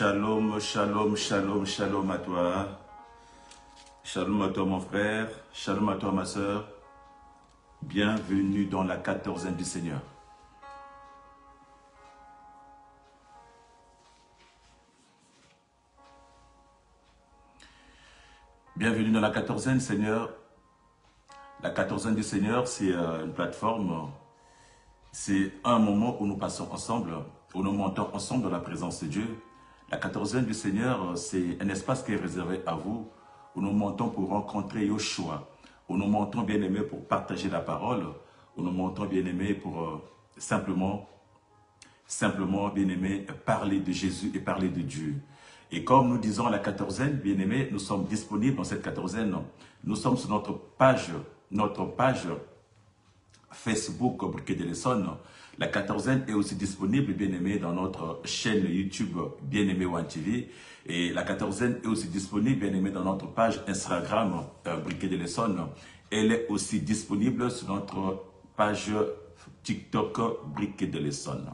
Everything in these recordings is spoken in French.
Shalom, shalom, shalom, shalom à toi. Shalom à toi mon frère, shalom à toi ma soeur. Bienvenue dans la 14e du Seigneur. Bienvenue dans la 14e Seigneur. La 14e du Seigneur, c'est une plateforme, c'est un moment où nous passons ensemble, où nous montons ensemble dans la présence de Dieu. La 14e du Seigneur, c'est un espace qui est réservé à vous, où nous montons pour rencontrer Yoshua, où nous montons bien-aimés pour partager la parole, où nous montons bien-aimés pour simplement bien-aimés, parler de Jésus et parler de Dieu. Et comme nous disons à la 14e, bien-aimés, nous sommes disponibles dans cette 14e. Nous sommes sur notre page Facebook Briquet de l'Essonne. La 14e est aussi disponible, bien-aimé, dans notre chaîne YouTube Bien-aimé One TV. Et la 14e est aussi disponible, bien-aimé, dans notre page Instagram Briquet de l'Essonne. Elle est aussi disponible sur notre page TikTok Briquet de l'Essonne.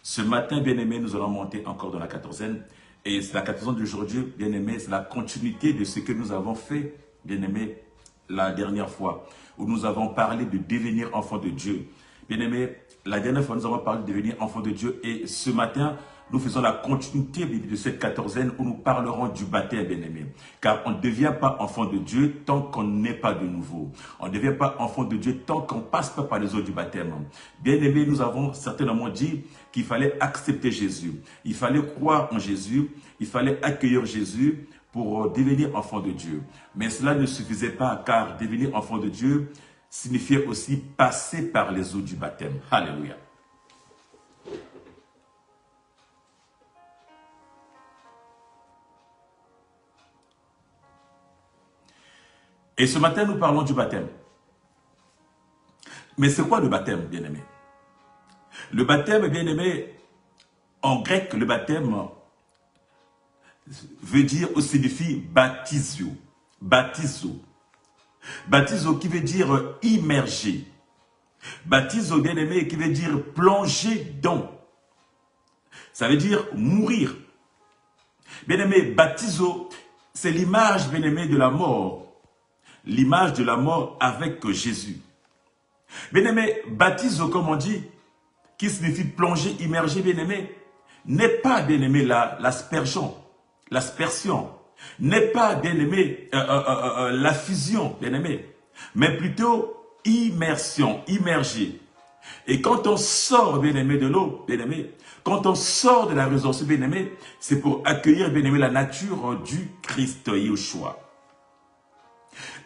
Ce matin, bien-aimé, nous allons monter encore dans la 14e. Et c'est la 14e d'aujourd'hui, bien-aimé, c'est la continuité de ce que nous avons fait, bien-aimé, la dernière fois, où nous avons parlé de devenir enfant de Dieu. Bien-aimé, la dernière fois, nous avons parlé de devenir enfant de Dieu. Et ce matin, nous faisons la continuité de cette 14e où nous parlerons du baptême, bien-aimé. Car on ne devient pas enfant de Dieu tant qu'on n'est pas de nouveau. On ne devient pas enfant de Dieu tant qu'on ne passe pas par les eaux du baptême. Bien-aimé, nous avons certainement dit qu'il fallait accepter Jésus. Il fallait croire en Jésus. Il fallait accueillir Jésus pour devenir enfant de Dieu. Mais cela ne suffisait pas, car devenir enfant de Dieu signifiait aussi passer par les eaux du baptême. Alléluia. Et ce matin, nous parlons du baptême. Mais c'est quoi le baptême, bien-aimé? Le baptême, bien-aimé, en grec, le baptême veut dire ou signifie baptizo. Baptizo. Baptizo qui veut dire immerger. Baptizo, bien-aimé, qui veut dire plonger dans. Ça veut dire mourir. Bien-aimé, baptizo, c'est l'image, bien-aimé, de la mort. L'image de la mort avec Jésus. Bien-aimé, baptizo, comme on dit, qui signifie plonger, immerger, bien-aimé, n'est pas, bien-aimé, l'aspersion, n'est pas, bien-aimé, la fusion, bien-aimé, mais plutôt immersion, immerger. Et quand on sort, bien-aimé, de l'eau, bien-aimé, quand on sort de la résurrection, bien-aimé, c'est pour accueillir, bien-aimé, la nature du Christ Yeshua.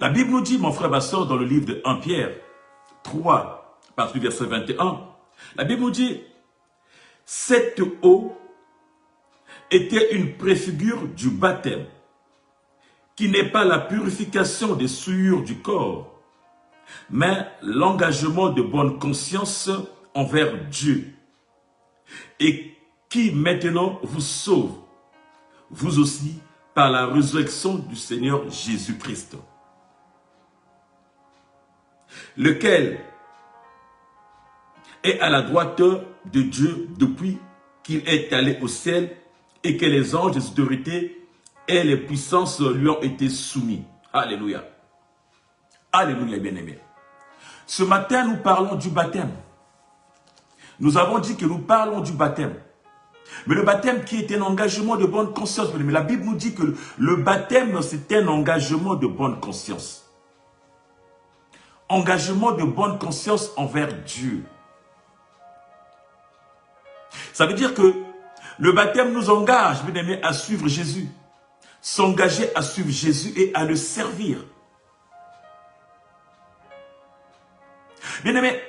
La Bible nous dit, mon frère, ma soeur, dans le livre de 1 Pierre 3, partie du verset 21, la Bible nous dit, cette eau était une préfigure du baptême, qui n'est pas la purification des souillures du corps, mais l'engagement de bonne conscience envers Dieu, et qui maintenant vous sauve, vous aussi, par la résurrection du Seigneur Jésus-Christ, lequel est à la droite de Dieu depuis qu'il est allé au ciel et que les anges des autorités et les puissances lui ont été soumis. Alléluia. Alléluia, bien-aimés. Ce matin, nous parlons du baptême. Nous avons dit que nous parlons du baptême. Mais le baptême qui est un engagement de bonne conscience. Mais la Bible nous dit que le baptême, c'est un engagement de bonne conscience. Engagement de bonne conscience envers Dieu. Ça veut dire que le baptême nous engage, bien aimé, à suivre Jésus. S'engager à suivre Jésus et à le servir. Bien aimé,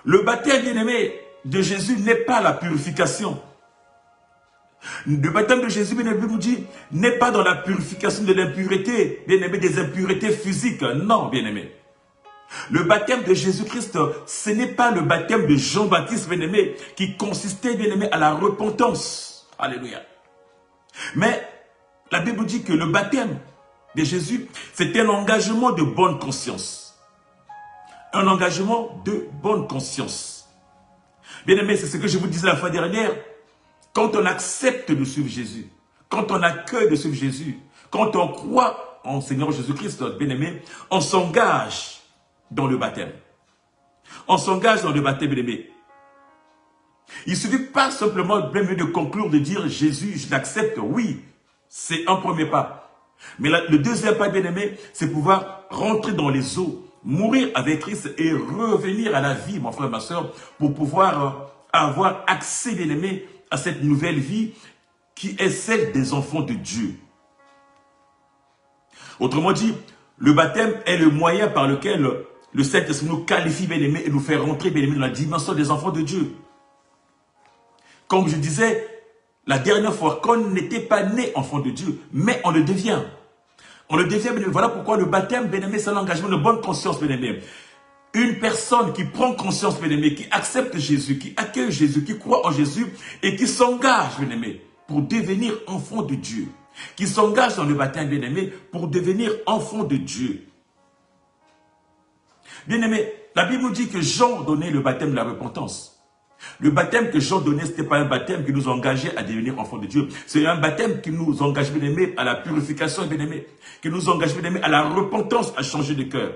le baptême, bien aimé, de Jésus n'est pas la purification. Le baptême de Jésus, bien aimé, nous dit, n'est pas dans la purification de l'impureté, bien aimé, des impuretés physiques. Non, bien aimé. Le baptême de Jésus-Christ, ce n'est pas le baptême de Jean-Baptiste, bien-aimé, qui consistait, bien-aimé, à la repentance. Alléluia. Mais la Bible dit que le baptême de Jésus, c'est un engagement de bonne conscience. Un engagement de bonne conscience. Bien-aimé, c'est ce que je vous disais la fois dernière. quand on accepte de suivre Jésus, quand on accueille de suivre Jésus, quand on croit en Seigneur Jésus-Christ, notre bien-aimé, on s'engage dans le baptême. On s'engage dans le baptême, bien-aimé. Il ne suffit pas simplement même de conclure, de dire Jésus, je l'accepte. Oui, c'est un premier pas. Mais le deuxième pas, bien-aimé, c'est pouvoir rentrer dans les eaux, mourir avec Christ et revenir à la vie, mon frère, ma soeur, pour pouvoir avoir accès, bien-aimé, à cette nouvelle vie qui est celle des enfants de Dieu. Autrement dit, le baptême est le moyen par lequel le Saint-Esprit nous qualifie, bien-aimé, et nous fait rentrer, bien-aimé, dans la dimension des enfants de Dieu. Comme je disais la dernière fois, qu'on n'était pas né enfant de Dieu, mais on le devient. On le devient, bien-aimé. Voilà pourquoi le baptême, bien-aimé, c'est l'engagement de bonne conscience, bien-aimé. Une personne qui prend conscience, bien-aimé, qui accepte Jésus, qui accueille Jésus, qui croit en Jésus et qui s'engage, bien-aimé, pour devenir enfant de Dieu. Qui s'engage dans le baptême, bien-aimé, pour devenir enfant de Dieu. Bien-aimé, la Bible nous dit que Jean donnait le baptême de la repentance. Le baptême que Jean donnait, ce n'était pas un baptême qui nous engageait à devenir enfants de Dieu. C'est un baptême qui nous engage, bien-aimé, à la purification, bien-aimé, qui nous engage, bien-aimé, à la repentance, à changer de cœur.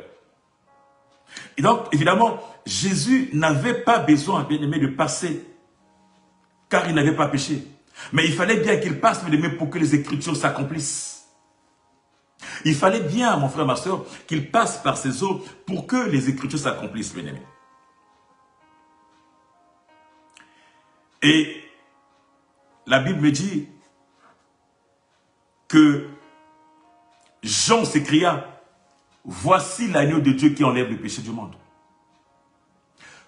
Et donc, évidemment, Jésus n'avait pas besoin, bien-aimé, de passer, car il n'avait pas péché. Mais il fallait bien qu'il passe, bien-aimé, pour que les Écritures s'accomplissent. Il fallait bien, mon frère, ma soeur, qu'il passe par ces eaux pour que les Écritures s'accomplissent, bien-aimé. Et la Bible me dit que Jean s'écria, « Voici l'agneau de Dieu qui enlève le péché du monde. »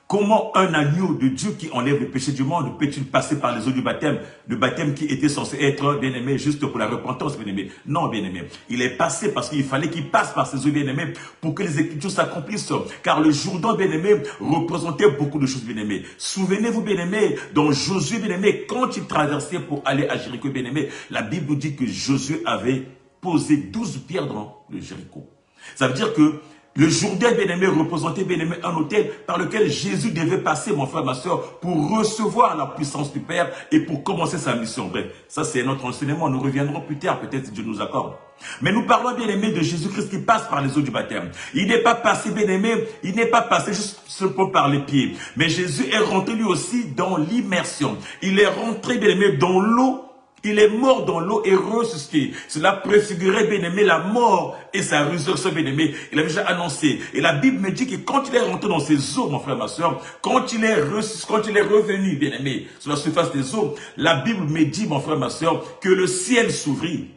Comment un agneau de Dieu qui enlève le péché du monde peut-il passer par les eaux du baptême? Le baptême qui était censé être, bien-aimé, juste pour la repentance, bien-aimé. Non, bien-aimé. Il est passé parce qu'il fallait qu'il passe par ces eaux, bien-aimé, pour que les Écritures s'accomplissent. Car le Jourdain, bien-aimé, représentait beaucoup de choses, bien-aimé. Souvenez-vous, bien-aimé, dans Josué, bien-aimé, quand il traversait pour aller à Jéricho, bien-aimé, la Bible nous dit que Josué avait posé 12 pierres dans le Jéricho. Ça veut dire que le Jourdain, bien-aimé, représentait, bien-aimé, un autel par lequel Jésus devait passer, mon frère, ma soeur, pour recevoir la puissance du Père et pour commencer sa mission. Bref, ça c'est notre enseignement, nous reviendrons plus tard, peut-être si Dieu nous accorde. Mais nous parlons, bien-aimé, de Jésus-Christ qui passe par les eaux du baptême. Il n'est pas passé, bien-aimé, il n'est pas passé juste simplement par les pieds. Mais Jésus est rentré lui aussi dans l'immersion. Il est rentré, bien-aimé, dans l'eau. Il est mort dans l'eau et ressuscité. Cela préfigurait, bien-aimé, la mort et sa résurrection, bien-aimé. Il avait déjà annoncé. Et la Bible me dit que quand il est rentré dans ces eaux, mon frère, ma soeur, quand il est revenu, bien-aimé, sur la surface des eaux, la Bible me dit, mon frère, ma soeur, que le ciel s'ouvrit.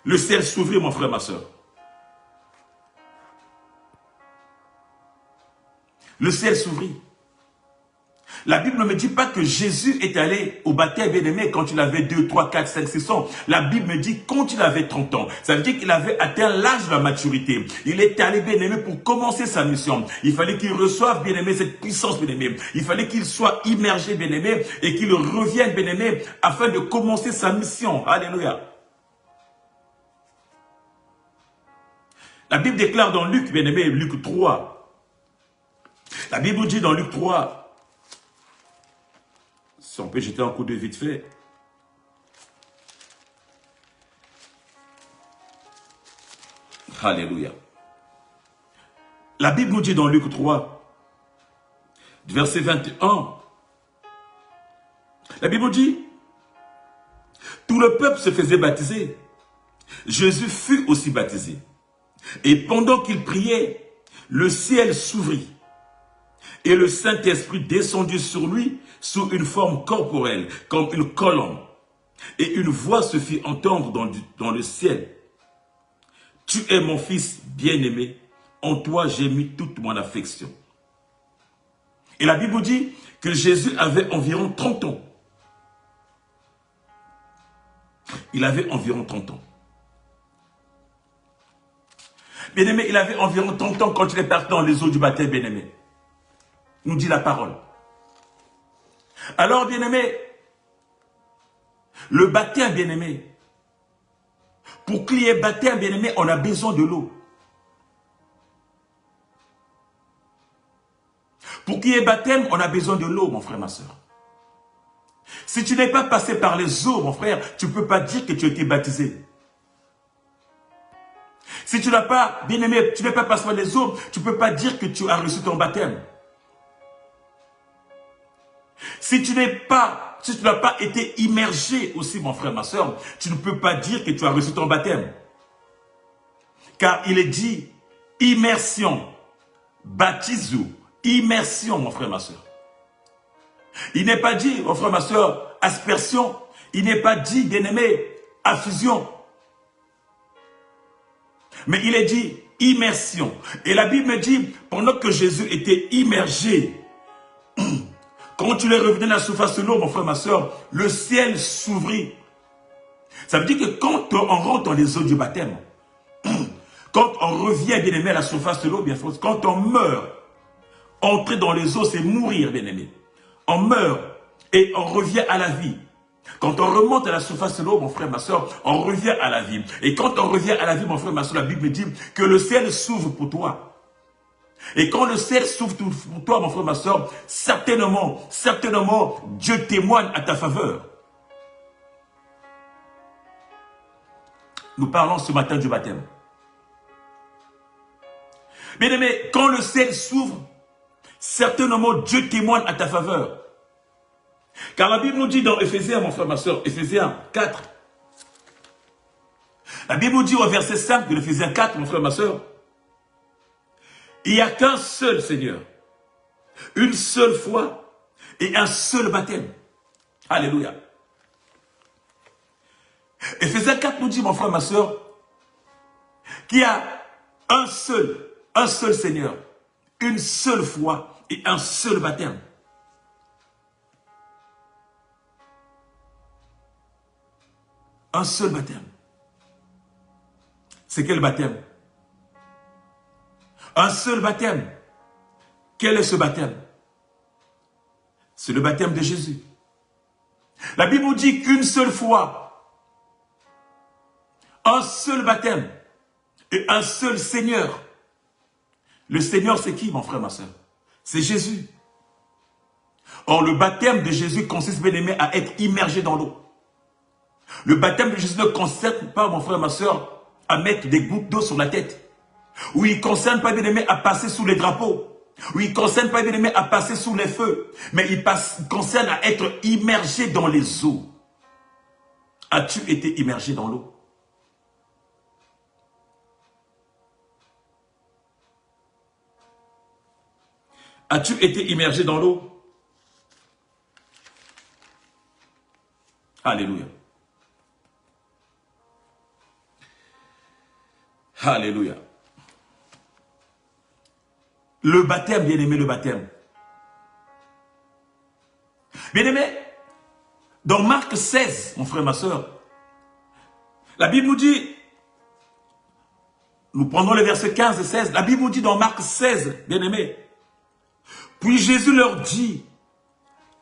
Le ciel s'ouvrit, mon frère, ma soeur. Le ciel s'ouvrit. La Bible ne me dit pas que Jésus est allé au baptême, bien-aimé, quand il avait 2, 3, 4, 5, 6 ans. La Bible me dit quand il avait 30 ans. Ça veut dire qu'il avait atteint l'âge de la maturité. Il est allé, bien-aimé, pour commencer sa mission. Il fallait qu'il reçoive, bien-aimé, cette puissance, bien-aimé. Il fallait qu'il soit immergé, bien-aimé, et qu'il revienne, bien-aimé, afin de commencer sa mission. Alléluia. La Bible déclare dans Luc, bien-aimé, Luc 3. La Bible dit dans Luc 3, si on peut jeter un coup de vite fait. Alléluia. La Bible nous dit dans Luc 3, verset 21, la Bible nous dit, tout le peuple se faisait baptiser. Jésus fut aussi baptisé. Et pendant qu'il priait, le ciel s'ouvrit. Et le Saint-Esprit descendit sur lui sous une forme corporelle, comme une colombe. Et une voix se fit entendre dans le ciel. Tu es mon fils bien-aimé, en toi j'ai mis toute mon affection. Et la Bible dit que Jésus avait environ 30 ans. Il avait environ 30 ans. Bien-aimé, il avait environ 30 ans quand il est parti dans les eaux du baptême, bien-aimé. Nous dit la parole. Alors, bien-aimé, le baptême, bien-aimé, pour qu'il y ait baptême, bien-aimé, on a besoin de l'eau. Pour qu'il y ait baptême, on a besoin de l'eau, mon frère, ma soeur. Si tu n'es pas passé par les eaux, mon frère, tu ne peux pas dire que tu as été baptisé. Si tu n'as pas, bien aimé, tu n'es pas passé par les eaux, tu ne peux pas dire que tu as reçu ton baptême. Si tu n'as pas été immergé aussi, mon frère, ma soeur, tu ne peux pas dire que tu as reçu ton baptême. Car il est dit, immersion, baptizo, immersion, mon frère, ma soeur. Il n'est pas dit, mon frère, ma soeur, aspersion. Il n'est pas dit, bien-aimé, affusion. Mais il est dit immersion. Et la Bible me dit, pendant que Jésus était immergé, quand tu es revenu à la surface de l'eau, mon frère, ma soeur, le ciel s'ouvrit. Ça veut dire que quand on rentre dans les eaux du baptême, quand on revient, bien-aimé, à la surface de l'eau, bien sûr, quand on meurt, entrer dans les eaux, c'est mourir, bien-aimé. On meurt et on revient à la vie. Quand on remonte à la surface de l'eau, mon frère, ma soeur, on revient à la vie. Et quand on revient à la vie, mon frère, ma soeur, la Bible me dit que le ciel s'ouvre pour toi. Et quand le ciel s'ouvre pour toi, mon frère, ma soeur, certainement, Dieu témoigne à ta faveur. Nous parlons ce matin du baptême. Bien aimé, quand le ciel s'ouvre, certainement Dieu témoigne à ta faveur. Car la Bible nous dit dans Éphésiens, mon frère, ma soeur, Éphésiens 4. La Bible nous dit au verset 5 de l'Éphésiens 4, mon frère, ma soeur, il n'y a qu'un seul Seigneur, une seule foi et un seul baptême. Alléluia. Éphésiens 4 nous dit, mon frère, ma soeur, qu'il y a un seul Seigneur, une seule foi et un seul baptême. Un seul baptême. C'est quel baptême? Un seul baptême. Quel est ce baptême? C'est le baptême de Jésus. La Bible nous dit qu'une seule foi, un seul baptême et un seul Seigneur. Le Seigneur, c'est qui, mon frère, ma soeur? C'est Jésus. Or, le baptême de Jésus consiste, bien aimé, à être immergé dans l'eau. Le baptême de Jésus ne concerne pas, mon frère, ma soeur, à mettre des gouttes d'eau sur la tête. Ou il ne concerne pas, bien aimé, à passer sous les drapeaux. Ou il ne concerne pas, bien aimé, à passer sous les feux. Mais il concerne à être immergé dans les eaux. As-tu été immergé dans l'eau? As-tu été immergé dans l'eau? Alléluia. Alléluia. Le baptême, bien-aimé, le baptême. Bien-aimé, dans Marc 16, mon frère, ma soeur, la Bible nous dit, nous prenons les versets 15 et 16, la Bible nous dit dans Marc 16, bien-aimé, puis Jésus leur dit,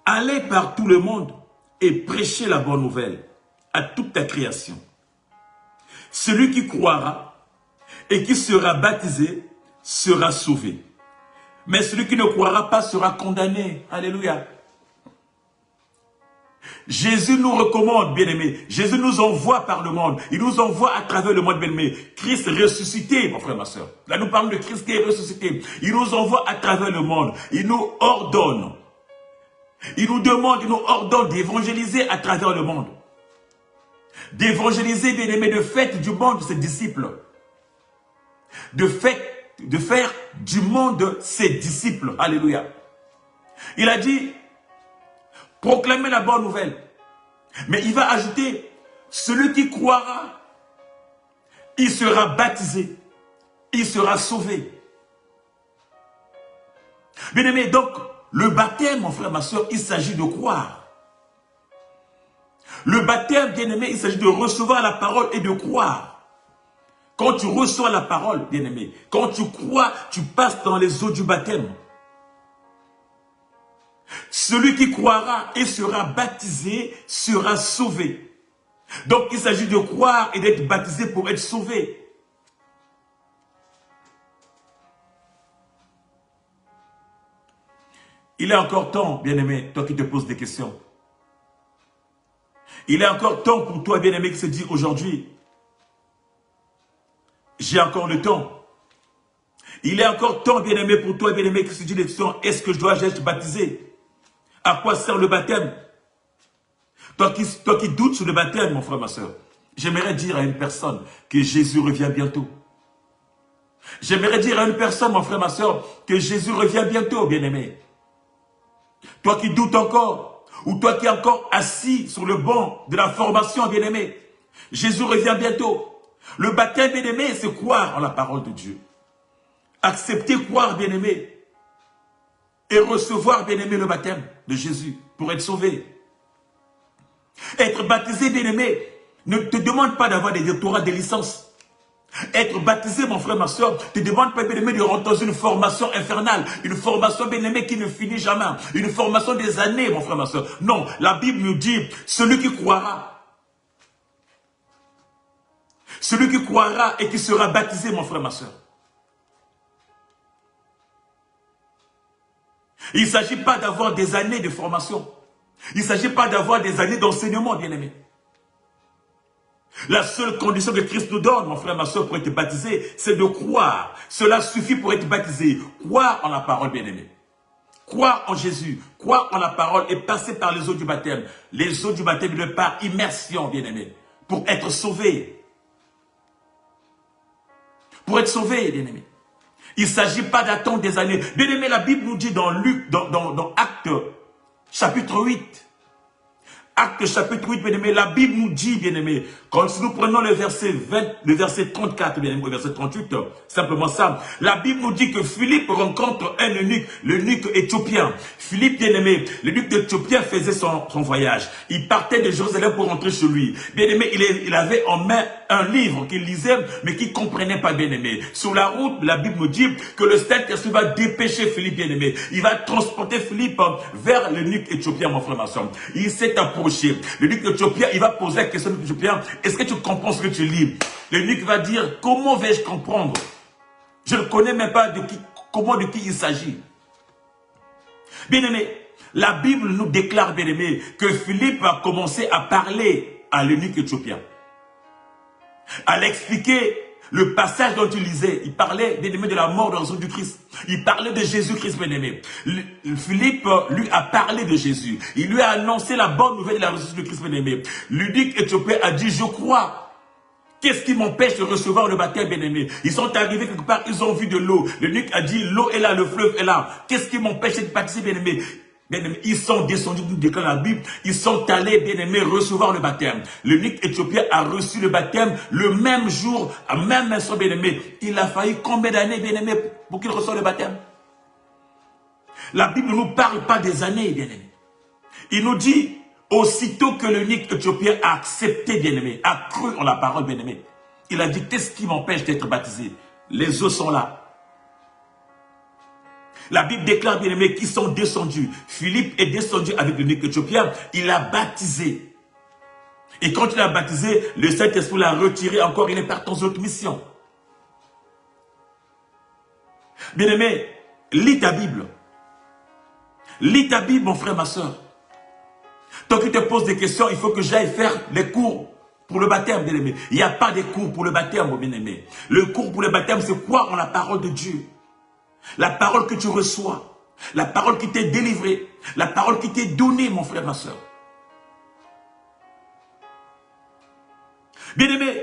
allez par tout le monde et prêchez la bonne nouvelle à toute ta création. Celui qui croira et qui sera baptisé sera sauvé. Mais celui qui ne croira pas sera condamné. Alléluia. Jésus nous recommande, bien-aimés. Jésus nous envoie par le monde. Il nous envoie à travers le monde, bien-aimé. Christ ressuscité, mon frère, ma soeur. Là, nous parlons de Christ qui est ressuscité. Il nous envoie à travers le monde. Il nous ordonne. Il nous demande, il nous ordonne d'évangéliser à travers le monde. D'évangéliser, bien-aimés, de faire du monde de ses disciples. De faire du monde ses disciples. Alléluia. Il a dit, proclamer la bonne nouvelle. Mais il va ajouter, celui qui croira, il sera baptisé. Il sera sauvé. Bien aimé, donc, le baptême, mon frère, ma soeur, il s'agit de croire. Le baptême, bien aimé, il s'agit de recevoir la parole et de croire. Quand tu reçois la parole, bien aimé, quand tu crois, tu passes dans les eaux du baptême. Celui qui croira et sera baptisé sera sauvé. Donc il s'agit de croire et d'être baptisé pour être sauvé. Il est encore temps, bien-aimé, toi qui te poses des questions. Il est encore temps pour toi, bien-aimé, qui se dit aujourd'hui, j'ai encore le temps. Il est encore temps, bien-aimé, pour toi, bien-aimé, qui se dit des questions, est-ce que je dois être baptisé? À quoi sert le baptême? Toi qui doutes sur le baptême, mon frère, ma soeur, j'aimerais dire à une personne que Jésus revient bientôt. J'aimerais dire à une personne, mon frère, ma soeur, que Jésus revient bientôt, bien-aimé. Toi qui doutes encore, ou toi qui es encore assis sur le banc de la formation, bien-aimé, Jésus revient bientôt. Le baptême, bien-aimé, c'est croire en la parole de Dieu. Accepter, croire, bien-aimé, et recevoir, bien-aimé, le baptême de Jésus pour être sauvé. Être baptisé, bien-aimé, ne te demande pas d'avoir des doctorats, des licences. Être baptisé, mon frère, ma soeur, ne te demande pas, bien-aimé, de rentrer dans une formation infernale. Une formation, bien-aimé, qui ne finit jamais. Une formation des années, mon frère, ma soeur. Non, la Bible nous dit, celui qui croira et qui sera baptisé, mon frère, ma soeur. Il ne s'agit pas d'avoir des années de formation. Il ne s'agit pas d'avoir des années d'enseignement, bien-aimé. La seule condition que Christ nous donne, mon frère, ma soeur, pour être baptisé, c'est de croire. Cela suffit pour être baptisé. Croire en la parole, bien-aimé. Croire en Jésus, croire en la parole et passer par les eaux du baptême. Les eaux du baptême de par immersion, bien-aimé. Pour être sauvé. Pour être sauvé, bien-aimé. Il ne s'agit pas d'attendre des années. Bien-aimé, la Bible nous dit dans Luc, dans Actes, chapitre 8. Actes chapitre 8, bien-aimé, la Bible nous dit, bien-aimé, quand nous prenons le verset 34, bien-aimé, le verset 38, simplement ça, la Bible nous dit que Philippe rencontre un eunuque, l'eunuque éthiopien. Philippe, bien-aimé, l'eunuque éthiopien faisait son voyage. Il partait de Jérusalem pour rentrer chez lui. Bien-aimé, il avait en main un livre qu'il lisait, mais qu'il ne comprenait pas, bien-aimé. Sur la route, la Bible nous dit que le Saint-Esprit va dépêcher Philippe, bien-aimé. Il va transporter Philippe vers l'eunuque éthiopien, mon frère, ma soeur. Il s'est approché. L'eunuque éthiopien, il va poser la question à l'éthiopien, est-ce que tu comprends ce que tu lis? L'eunuque va dire, comment vais-je comprendre? Je ne connais même pas de qui il s'agit. Bien-aimé, la Bible nous déclare, bien-aimé, que Philippe a commencé à parler à l'eunuque éthiopien. À l'expliquer le passage dont il lisait. Il parlait, bien-aimé, de la mort de la résurrection du Christ. Il parlait de Jésus-Christ, bien-aimé. Philippe lui a parlé de Jésus. Il lui a annoncé la bonne nouvelle de la résurrection du Christ, bien-aimé. L'eunuque éthiopien a dit, je crois. Qu'est-ce qui m'empêche de recevoir le baptême, bien-aimé? Ils sont arrivés quelque part, ils ont vu de l'eau. L'eunuque a dit, l'eau est là, le fleuve est là. Qu'est-ce qui m'empêche de participer, bien-aimé? Bien-aimés, ils sont descendus, nous déclare la Bible, ils sont allés, bien-aimés, recevoir le baptême. L'eunuque éthiopien a reçu le baptême le même jour, à même instant, bien-aimé. Il a fallu combien d'années, bien-aimé, pour qu'il reçoive le baptême? La Bible ne nous parle pas des années, bien-aimé. Il nous dit, aussitôt que l'eunuque éthiopien a accepté, bien-aimé, a cru en la parole, bien-aimé, il a dit, qu'est-ce qui m'empêche d'être baptisé? Les eaux sont là. La Bible déclare, bien aimé, qu'ils sont descendus. Philippe est descendu avec l'eunuque éthiopien. Il l'a baptisé. Et quand il l'a baptisé, le Saint-Esprit l'a retiré encore. Il est parti dans une autre mission. Bien aimé, lis ta Bible. Lis ta Bible, mon frère, ma soeur. Tant que tu te poses des questions, il faut que j'aille faire les cours pour le baptême, bien aimé. Il n'y a pas de cours pour le baptême, mon bien aimé. Le cours pour le baptême, c'est croire en la parole de Dieu. La parole que tu reçois, la parole qui t'est délivrée, la parole qui t'est donnée, mon frère, ma soeur. Bien-aimé,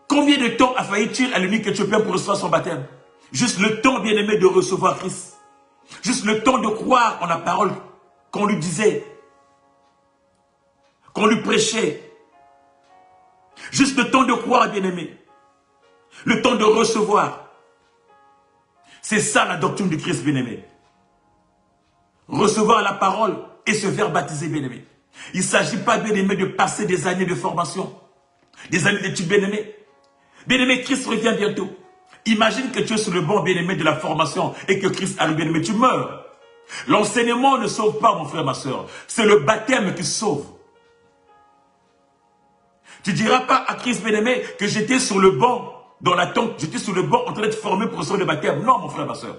combien de temps a fallu-il à l'eunuque éthiopien pour recevoir son baptême? Juste le temps, bien-aimé, de recevoir Christ. Juste le temps de croire en la parole qu'on lui disait, qu'on lui prêchait. Juste le temps de croire, bien-aimé. Le temps de recevoir. C'est ça la doctrine du Christ, bien-aimé. Recevoir la parole et se faire baptiser, bien-aimé. Il ne s'agit pas, bien-aimé, de passer des années de formation, des années d'études, bien-aimé. Bien-aimé, Christ revient bientôt. Imagine que tu es sur le banc, bien-aimé, de la formation et que Christ arrive, bien-aimé, tu meurs. L'enseignement ne sauve pas, mon frère, ma soeur. C'est le baptême qui sauve. Tu ne diras pas à Christ, bien-aimé, que j'étais sur le banc. Dans l'attente, j'étais sur le banc en train d'être formé pour recevoir le baptême. Non, mon frère, ma soeur.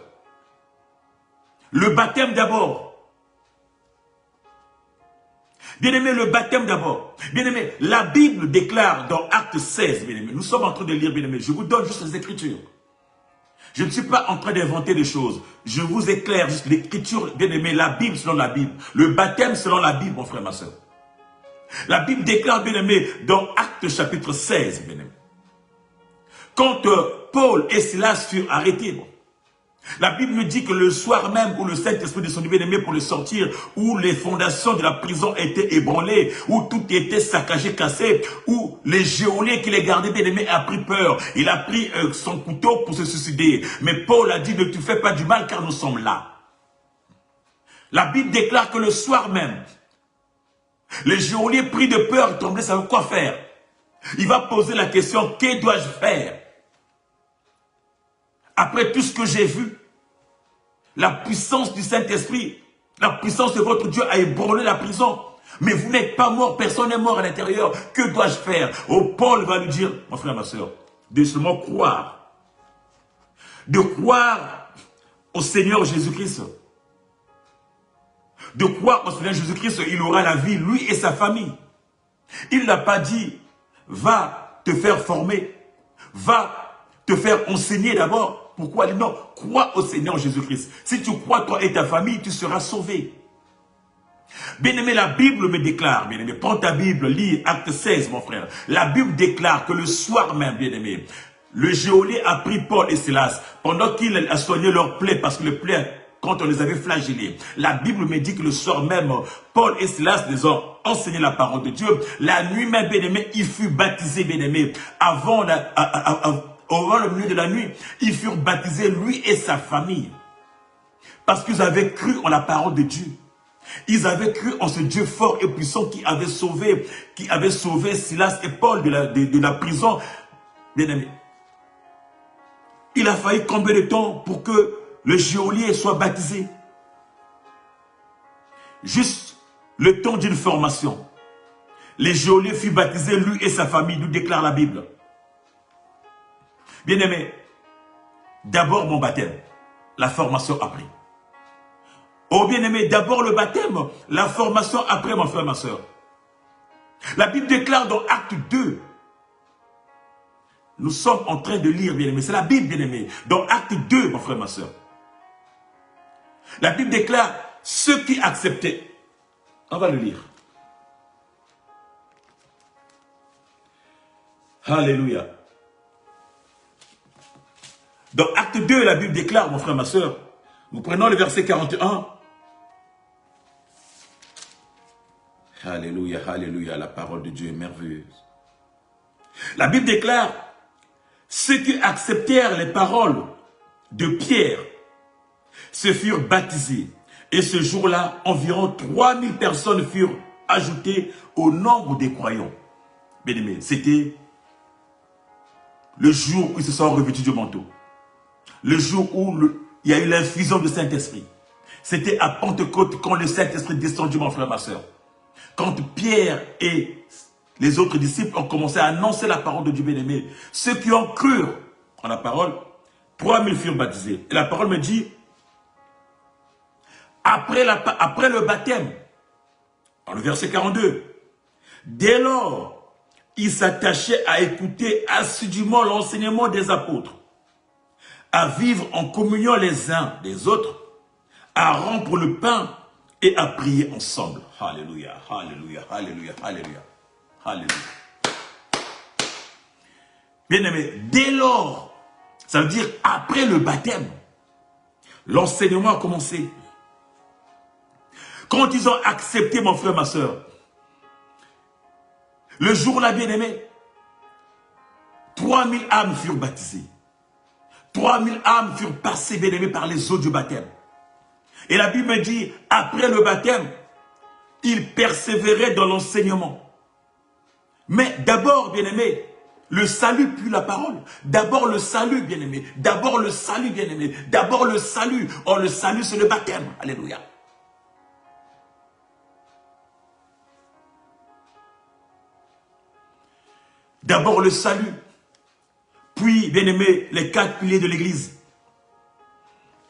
Le baptême d'abord. Bien-aimé, le baptême d'abord. Bien-aimé, la Bible déclare dans Acte 16, bien-aimé, nous sommes en train de lire, bien-aimé, je vous donne juste les Écritures. Je ne suis pas en train d'inventer des choses. Je vous éclaire juste l'Écriture, bien-aimé, la Bible selon la Bible. Le baptême selon la Bible, mon frère, ma soeur. La Bible déclare, bien-aimé, dans Acte chapitre 16, bien-aimé. Quand Paul et Silas furent arrêtés, bon, la Bible nous dit que le soir même où le Saint-Esprit descendit, bien-aimé, pour le sortir, où les fondations de la prison étaient ébranlées, où tout était saccagé, cassé, où les geôliers qui les gardaient, bien-aimé, a pris peur. Il a pris son couteau pour se suicider. Mais Paul a dit, ne te fais pas du mal car nous sommes là. La Bible déclare que le soir même, les geôliers pris de peur, tremblaient, savaient quoi faire. Il va poser la question, que dois-je faire? Après tout ce que j'ai vu, la puissance du Saint-Esprit, la puissance de votre Dieu a ébranlé la prison. Mais vous n'êtes pas mort, personne n'est mort à l'intérieur. Que dois-je faire? Oh, Paul va lui dire, mon frère, ma soeur, de seulement croire. De croire au Seigneur Jésus-Christ. De croire au Seigneur Jésus-Christ, il aura la vie, lui et sa famille. Il n'a pas dit, va te faire former, va te faire enseigner d'abord. Pourquoi? Non, crois au Seigneur Jésus-Christ. Si tu crois, toi et ta famille, tu seras sauvé. Bien-aimé, la Bible me déclare, bien-aimé, prends ta Bible, lis Acte 16, mon frère. La Bible déclare que le soir même, bien-aimé, le geôlier a pris Paul et Silas pendant qu'il a soigné leurs plaies, parce que les plaies, quand on les avait flagellés, la Bible me dit que le soir même, Paul et Silas les ont enseigné la parole de Dieu. La nuit même, bien-aimé, il fut baptisé, bien-aimé, avant le milieu de la nuit, ils furent baptisés, lui et sa famille. Parce qu'ils avaient cru en la parole de Dieu. Ils avaient cru en ce Dieu fort et puissant qui avait sauvé Silas et Paul de la prison. Bien-aimé. Il a fallu combien de temps pour que le geôlier soit baptisé? Juste le temps d'une formation. Le geôlier fut baptisé, lui et sa famille, nous déclare la Bible. Bien-aimé, d'abord mon baptême, la formation après. Oh bien-aimé, d'abord le baptême, la formation après, mon frère, ma soeur. La Bible déclare dans Acte 2, nous sommes en train de lire, bien-aimé, c'est la Bible, bien-aimé, dans Acte 2, mon frère, ma soeur. La Bible déclare, ceux qui acceptaient, on va le lire. Alléluia. Dans Acte 2, la Bible déclare, mon frère, ma soeur, nous prenons le verset 41. Alléluia, alléluia, la parole de Dieu est merveilleuse. La Bible déclare, ceux qui acceptèrent les paroles de Pierre se furent baptisés. Et ce jour-là, environ 3000 personnes furent ajoutées au nombre des croyants. Bien-aimés, c'était le jour où ils se sont revêtus du manteau. Le jour où il y a eu l'infusion du Saint-Esprit. C'était à Pentecôte quand le Saint-Esprit descendu, mon frère, ma soeur. Quand Pierre et les autres disciples ont commencé à annoncer la parole de Dieu bien-aimé, ceux qui ont cru en la parole, 3000 furent baptisés. Et la parole me dit, après le baptême, dans le verset 42, dès lors, ils s'attachaient à écouter assidûment l'enseignement des apôtres, à vivre en communion les uns des autres, à rompre le pain et à prier ensemble. Alléluia, alléluia, alléluia, alléluia, alléluia. Bien-aimé, dès lors, ça veut dire après le baptême, l'enseignement a commencé. Quand ils ont accepté, mon frère, ma soeur, le jour-là, bien-aimé, 3000 âmes furent baptisées. 3000 âmes furent passées, bien-aimé, par les eaux du baptême. Et la Bible me dit, après le baptême, ils persévéraient dans l'enseignement. Mais d'abord, bien-aimé, le salut puis la parole. D'abord le salut, bien-aimé. D'abord le salut, bien-aimé. D'abord le salut. Or, le salut, c'est le baptême. Alléluia. D'abord le salut. Puis, bien-aimé, les 4 piliers de l'Église.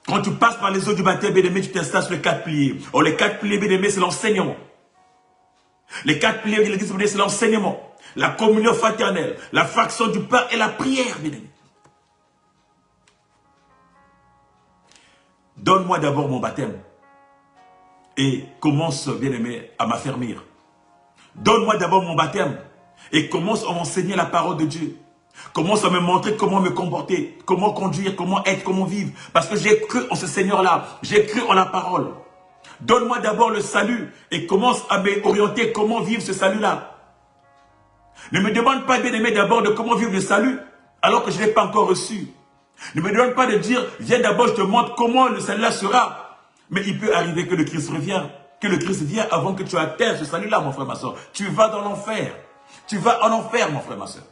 Quand tu passes par les eaux du baptême, bien-aimé, tu t'installes sur les 4 piliers. Or, les 4 piliers, bien-aimé, c'est l'enseignement. Les 4 piliers de l'église, c'est l'enseignement, la communion fraternelle, la fraction du pain et la prière, bien-aimé. Donne-moi d'abord mon baptême et commence, bien-aimé, à m'affermir. Donne-moi d'abord mon baptême et commence à m'enseigner la parole de Dieu. Commence à me montrer comment me comporter, comment conduire, comment être, comment vivre. Parce que j'ai cru en ce Seigneur-là, j'ai cru en la parole. Donne-moi d'abord le salut et commence à m'orienter comment vivre ce salut-là. Ne me demande pas, bien-aimé, d'abord de comment vivre le salut alors que je ne l'ai pas encore reçu. Ne me demande pas de dire, viens d'abord, je te montre comment le salut-là sera. Mais il peut arriver que le Christ revienne, que le Christ vienne avant que tu atteignes ce salut-là, mon frère, ma soeur. Tu vas dans l'enfer. Tu vas en enfer, mon frère, ma soeur.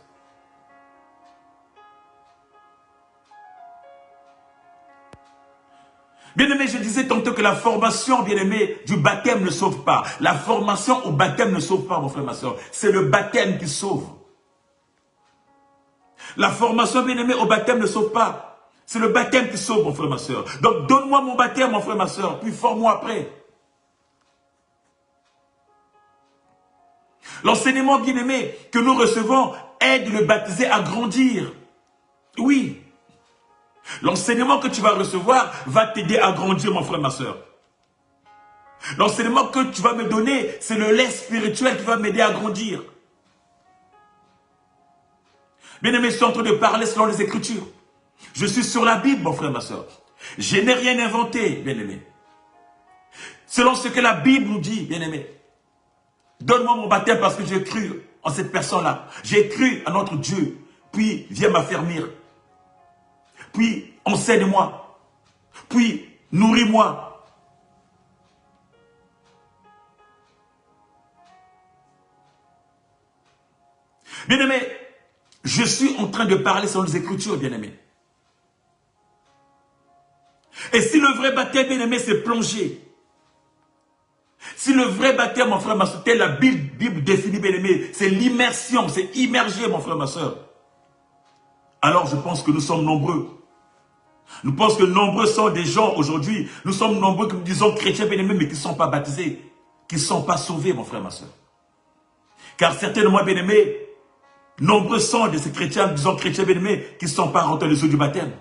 Bien-aimé, je disais tantôt que la formation, bien-aimé, du baptême ne sauve pas. La formation au baptême ne sauve pas, mon frère, ma soeur. C'est le baptême qui sauve. La formation, bien-aimé, au baptême ne sauve pas. C'est le baptême qui sauve, mon frère, ma soeur. Donc, donne-moi mon baptême, mon frère, ma soeur, puis forme-moi après. L'enseignement, bien-aimé, que nous recevons aide le baptisé à grandir. Oui. L'enseignement que tu vas recevoir va t'aider à grandir, mon frère, ma soeur. L'enseignement que tu vas me donner, c'est le lait spirituel qui va m'aider à grandir. Bien-aimé, je suis en train de parler selon les Écritures. Je suis sur la Bible, mon frère, ma soeur. Je n'ai rien inventé, bien-aimé. Selon ce que la Bible nous dit, bien-aimé. Donne-moi mon baptême parce que j'ai cru en cette personne-là. J'ai cru à notre Dieu. Puis, viens m'affermir. Puis, enseigne-moi. Puis, nourris-moi. Bien-aimé, je suis en train de parler selon les Écritures, bien-aimé. Et si le vrai baptême, bien-aimé, c'est plonger. Si le vrai baptême, mon frère, ma soeur, la Bible définit, bien-aimé, c'est l'immersion, c'est immerger, mon frère, ma soeur. Alors je pense que nous sommes nombreux. Nous pensons que nombreux sont des gens aujourd'hui, nous sommes nombreux, comme disons, chrétiens, bien-aimés, mais qui ne sont pas baptisés, qui ne sont pas sauvés, mon frère, ma soeur. Car certainement, bien-aimés, nombreux sont de ces chrétiens, disons chrétiens, bien-aimés, qui ne sont pas rentrés les eaux du baptême.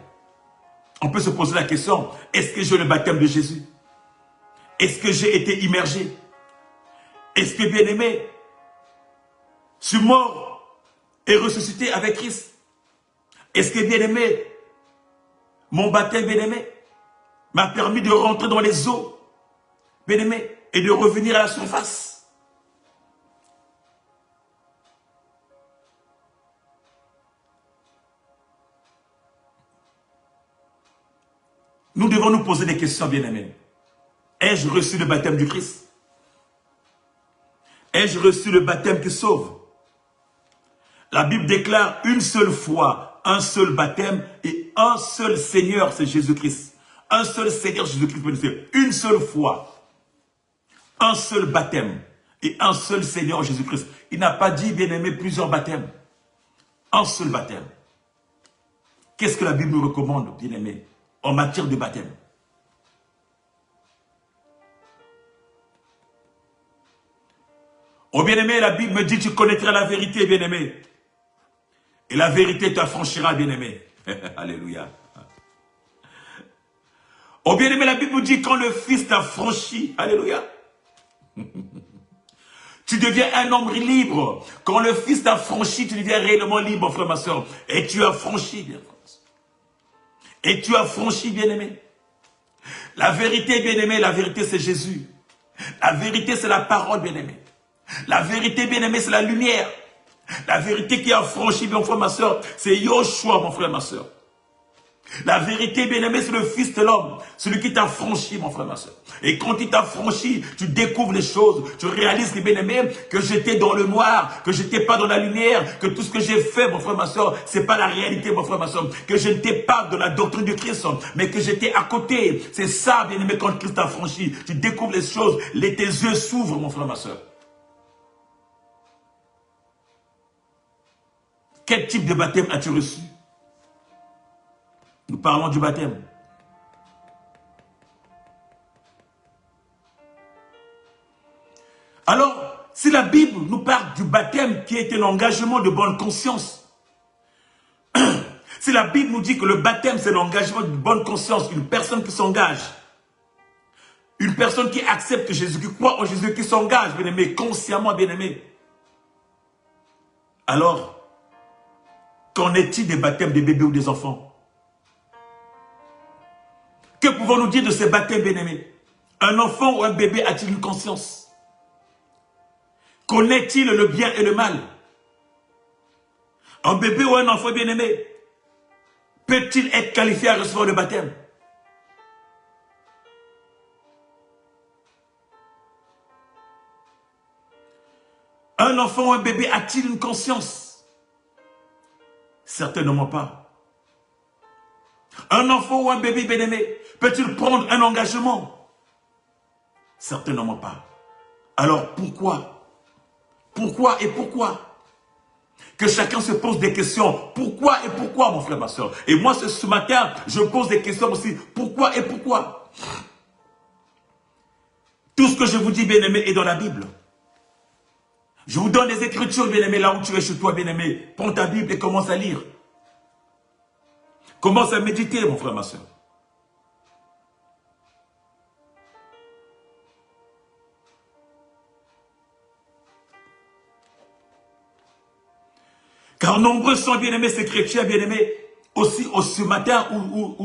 On peut se poser la question, est-ce que j'ai le baptême de Jésus? Est-ce que j'ai été immergé? Est-ce que, bien-aimé, je suis mort et ressuscité avec Christ? Est-ce que, bien-aimé, mon baptême, bien-aimé, m'a permis de rentrer dans les eaux, bien-aimé, et de revenir à la surface? Nous devons nous poser des questions, bien-aimés. Ai-je reçu le baptême du Christ? Ai-je reçu le baptême qui sauve? La Bible déclare une seule fois, un seul baptême et un seul Seigneur, c'est Jésus-Christ. Un seul Seigneur, Jésus-Christ. Une seule fois, un seul baptême et un seul Seigneur, Jésus-Christ. Il n'a pas dit, bien-aimé, plusieurs baptêmes. Un seul baptême. Qu'est-ce que la Bible nous recommande, bien-aimé, en matière de baptême? Oh bien-aimé, la Bible me dit, tu connaîtras la vérité, bien-aimé. Et la vérité t'affranchira, bien-aimé. Alléluia. Oh bien-aimé, la Bible nous dit, quand le Fils t'affranchit, alléluia. Tu deviens un homme libre. Quand le Fils t'affranchit, tu deviens réellement libre, frère, ma soeur. Et tu as franchi, bien-aimé. Et tu as franchi, bien-aimé. La vérité, bien-aimé, la vérité, c'est Jésus. La vérité, c'est la parole, bien-aimé. La vérité, bien-aimé, c'est la lumière. La vérité qui a franchi, mon frère, ma soeur, c'est Yoshua, mon frère, ma soeur. La vérité, bien-aimé, c'est le Fils de l'homme. Celui qui t'a franchi, mon frère, ma soeur. Et quand il t'a franchi, tu découvres les choses. Tu réalises, bien-aimé, que j'étais dans le noir, que j'étais pas dans la lumière, que tout ce que j'ai fait, mon frère, ma soeur, c'est pas la réalité, mon frère, ma soeur. Que je n'étais pas dans la doctrine du Christ, mais que j'étais à côté. C'est ça, bien-aimé, quand Christ t'a franchi. Tu découvres les choses, tes yeux s'ouvrent, mon frère, ma soeur. Quel type de baptême as-tu reçu? Nous parlons du baptême. Alors, si la Bible nous parle du baptême qui est un engagement de bonne conscience, si la Bible nous dit que le baptême c'est l'engagement de bonne conscience, une personne qui s'engage, une personne qui accepte Jésus, qui croit en Jésus, qui s'engage, bien-aimé, consciemment, bien-aimé. Alors, qu'en est-il des baptêmes des bébés ou des enfants? Que pouvons-nous dire de ces baptêmes, bien-aimés? Un enfant ou un bébé a-t-il une conscience? Connaît-il le bien et le mal? Un bébé ou un enfant, bien-aimé, peut-il être qualifié à recevoir le baptême? Un enfant ou un bébé a-t-il une conscience? Certainement pas. Un enfant ou un bébé bien-aimé peut-il prendre un engagement? Certainement pas. Alors pourquoi? Pourquoi et pourquoi? Que chacun se pose des questions. Pourquoi et pourquoi, mon frère, ma soeur? Et moi, ce matin, je pose des questions aussi. Pourquoi et pourquoi? Tout ce que je vous dis, bien-aimé, est dans la Bible. Je vous donne des écritures, bien-aimé, là où tu es chez toi, bien-aimé. Prends ta Bible et commence à lire. Commence à méditer, mon frère, ma soeur. Car nombreux sont, bien-aimés, ces chrétiens, bien-aimés, aussi ce matin ou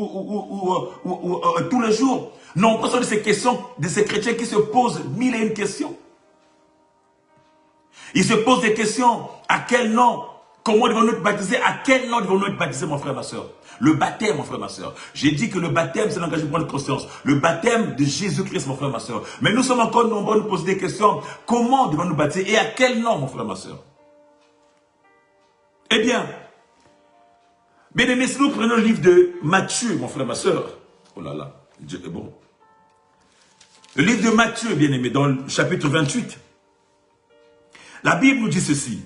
tous les jours. Nombreux sont de ces chrétiens qui se posent mille et une questions. Ils se posent des questions. À quel nom? Comment devons-nous être baptisés? À quel nom devons-nous être baptisés, mon frère, ma soeur? Le baptême, mon frère, ma soeur. J'ai dit que le baptême, c'est l'engagement de conscience. Le baptême de Jésus-Christ, mon frère, ma soeur. Mais nous sommes encore nombreux à nous poser des questions. Comment devons-nous baptiser? Et à quel nom, mon frère, ma soeur? Eh bien, bien-aimés, si nous prenons le livre de Matthieu, mon frère, ma soeur. Oh là là, Dieu est bon. Le livre de Matthieu, bien-aimé, dans le chapitre 28. La Bible nous dit ceci.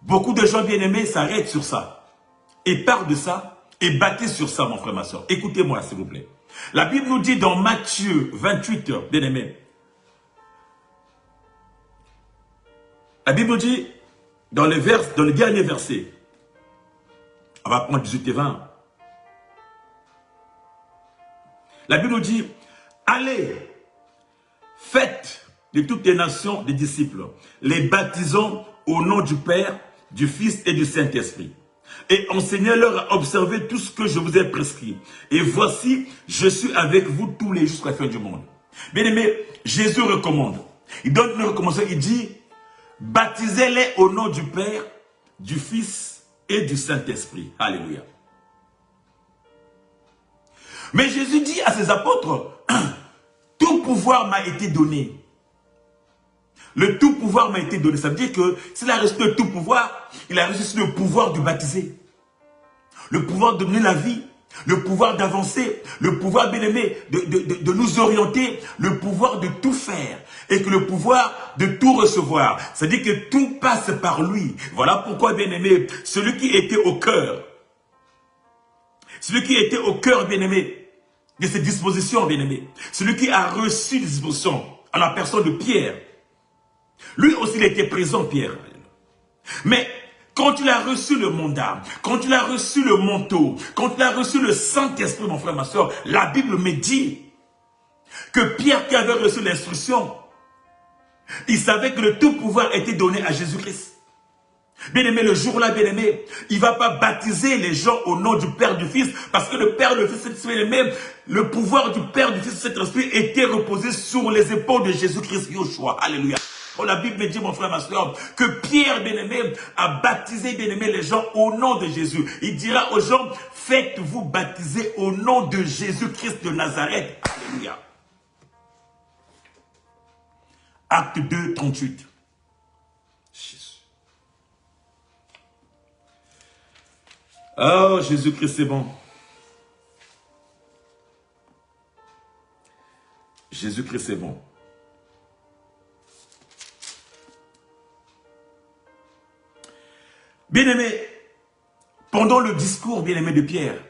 Beaucoup de gens bien-aimés s'arrêtent sur ça. Et parlent de ça. Et baptisent sur ça, mon frère, ma soeur. Écoutez-moi, s'il vous plaît. La Bible nous dit dans Matthieu 28, bien-aimés. La Bible nous dit, dans le dernier verset. On va prendre 18 et 20. La Bible nous dit, allez, faites de toutes les nations des disciples, les baptisons au nom du Père, du Fils et du Saint-Esprit. Et enseignez-leur à observer tout ce que je vous ai prescrit. Et voici, je suis avec vous tous les jours jusqu'à la fin du monde. Bien aimé, Jésus recommande. Il donne une recommandation, il dit, baptisez-les au nom du Père, du Fils et du Saint-Esprit. Alléluia. Mais Jésus dit à ses apôtres, tout pouvoir m'a été donné. Le tout pouvoir m'a été donné. Ça veut dire que s'il a reçu le tout pouvoir, il a reçu le pouvoir de baptiser. Le pouvoir de donner la vie. Le pouvoir d'avancer. Le pouvoir, bien aimé, de nous orienter. Le pouvoir de tout faire. Et que le pouvoir de tout recevoir. C'est-à-dire que tout passe par lui. Voilà pourquoi, bien aimé, celui qui était au cœur. Celui qui était au cœur, bien aimé, de ses dispositions, bien aimé. Celui qui a reçu des dispositions à la personne de Pierre. Lui aussi, il était présent, Pierre. Mais quand il a reçu le mandat, quand il a reçu le manteau, quand il a reçu le Saint-Esprit, mon frère, ma soeur, la Bible me dit que Pierre qui avait reçu l'instruction, il savait que le tout pouvoir était donné à Jésus-Christ. Bien-aimé, le jour-là, bien-aimé, il ne va pas baptiser les gens au nom du Père, du Fils, parce que le Père, le Fils, bien-aimé, le pouvoir du Père, du Fils, cet esprit était reposé sur les épaules de Jésus-Christ, Yoshua. Alléluia. Oh, la Bible me dit, mon frère, ma soeur, que Pierre, bien-aimé, a baptisé, bien-aimé, les gens au nom de Jésus. Il dira aux gens, faites-vous baptiser au nom de Jésus-Christ de Nazareth. Alléluia. Acte 2, 38. Jésus. Oh, Jésus-Christ, c'est bon. Jésus-Christ, c'est bon. Bien-aimé, pendant le discours, bien-aimé de Pierre,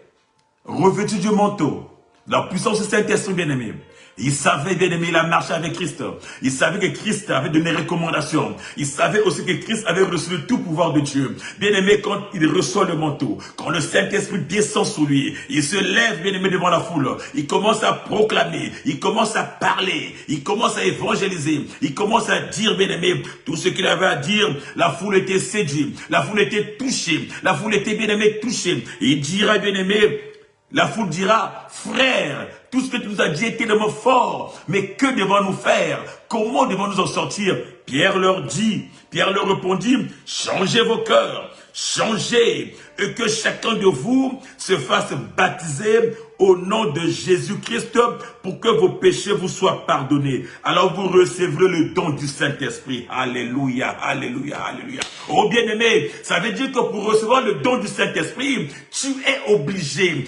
revêtu du manteau, La puissance du Saint-Esprit, bien-aimé. Il savait, bien-aimé, il a marché avec Christ. Il savait que Christ avait donné recommandations. Il savait aussi que Christ avait reçu le tout pouvoir de Dieu. Bien-aimé, quand il reçoit le manteau, quand le Saint-Esprit descend sur lui, il se lève, bien-aimé, devant la foule. Il commence à proclamer, il commence à parler, il commence à évangéliser, il commence à dire, bien-aimé, tout ce qu'il avait à dire. La foule était séduite, la foule était touchée, la foule était, bien-aimé, touchée. Il dira, bien-aimé, la foule dira, frère, tout ce que tu nous as dit est tellement fort, mais que devons-nous faire? Comment devons-nous en sortir? Pierre leur répondit, changez vos cœurs, changez, et que chacun de vous se fasse baptiser au nom de Jésus-Christ pour que vos péchés vous soient pardonnés. Alors vous recevrez le don du Saint-Esprit. Alléluia, alléluia, alléluia. Oh bien-aimé, ça veut dire que pour recevoir le don du Saint-Esprit, tu es obligé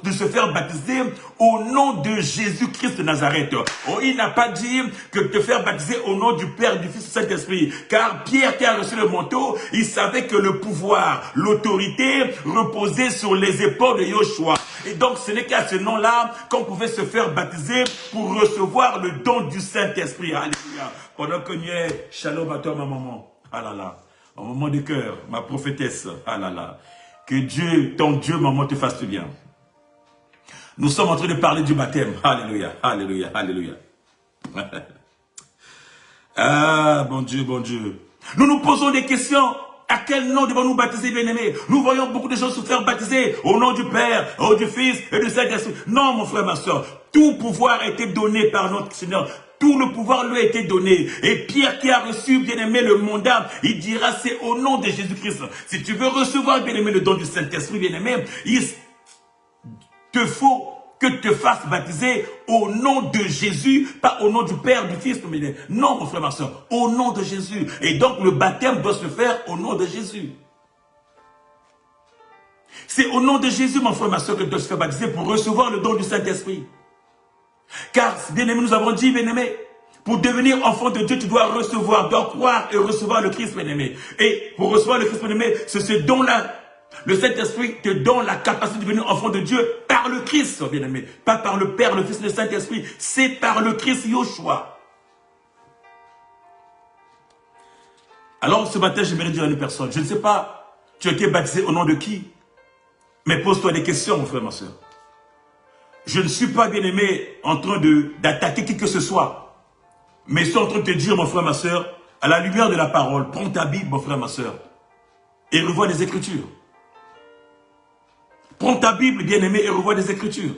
de se faire baptiser au nom de Jésus-Christ de Nazareth. Oh, il n'a pas dit que te faire baptiser au nom du Père, du Fils et du Saint-Esprit. Car Pierre qui a reçu le manteau, il savait que le pouvoir, l'autorité reposait sur les épaules de Yoshua. Et donc ce n'est qu'à ce nom-là qu'on pouvait se faire baptiser pour recevoir le don du Saint-Esprit. Alléluia. Pendant que nous sommes, shalom à toi ma maman. Ah là là. Un moment de cœur, ma prophétesse. Ah là là. Que Dieu, ton Dieu, maman, te fasse du bien. Nous sommes en train de parler du baptême. Alléluia, alléluia, alléluia. Ah, bon Dieu, bon Dieu. Nous nous posons des questions. À quel nom devons-nous baptiser, bien-aimés? Nous voyons beaucoup de gens se faire baptiser au nom du Père, au nom du Fils et du Saint-Esprit. Non, mon frère, ma soeur. Tout pouvoir a été donné par notre Seigneur. Tout le pouvoir lui a été donné. Et Pierre qui a reçu, bien-aimé, le mandat, il dira c'est au nom de Jésus-Christ. Si tu veux recevoir, bien-aimé, le don du Saint-Esprit, bien-aimé, il te faut que te fasses baptiser au nom de Jésus, pas au nom du Père, du Fils. Non, mon frère, ma soeur, au nom de Jésus. Et donc, le baptême doit se faire au nom de Jésus. C'est au nom de Jésus, mon frère, ma soeur, que tu dois se faire baptiser pour recevoir le don du Saint-Esprit. Car, bien-aimé, nous avons dit, bien-aimé, pour devenir enfant de Dieu, tu dois recevoir, dois croire et recevoir le Christ, bien-aimé. Et pour recevoir le Christ, bien-aimé, c'est ce don-là. Le Saint-Esprit te donne la capacité de devenir enfant de Dieu par le Christ, bien-aimé. Pas par le Père, le Fils et le Saint-Esprit. C'est par le Christ Yoshua. Alors, ce matin, j'aimerais dire à une personne, je ne sais pas, tu as été baptisé au nom de qui? Mais pose-toi des questions, mon frère, ma soeur. Je ne suis pas, bien-aimé, en train d'attaquer qui que ce soit. Mais je suis en train de te dire, mon frère, ma soeur, à la lumière de la parole, prends ta Bible, mon frère, ma soeur, et revois les Écritures. Prends ta Bible, bien-aimé, et revois les Écritures.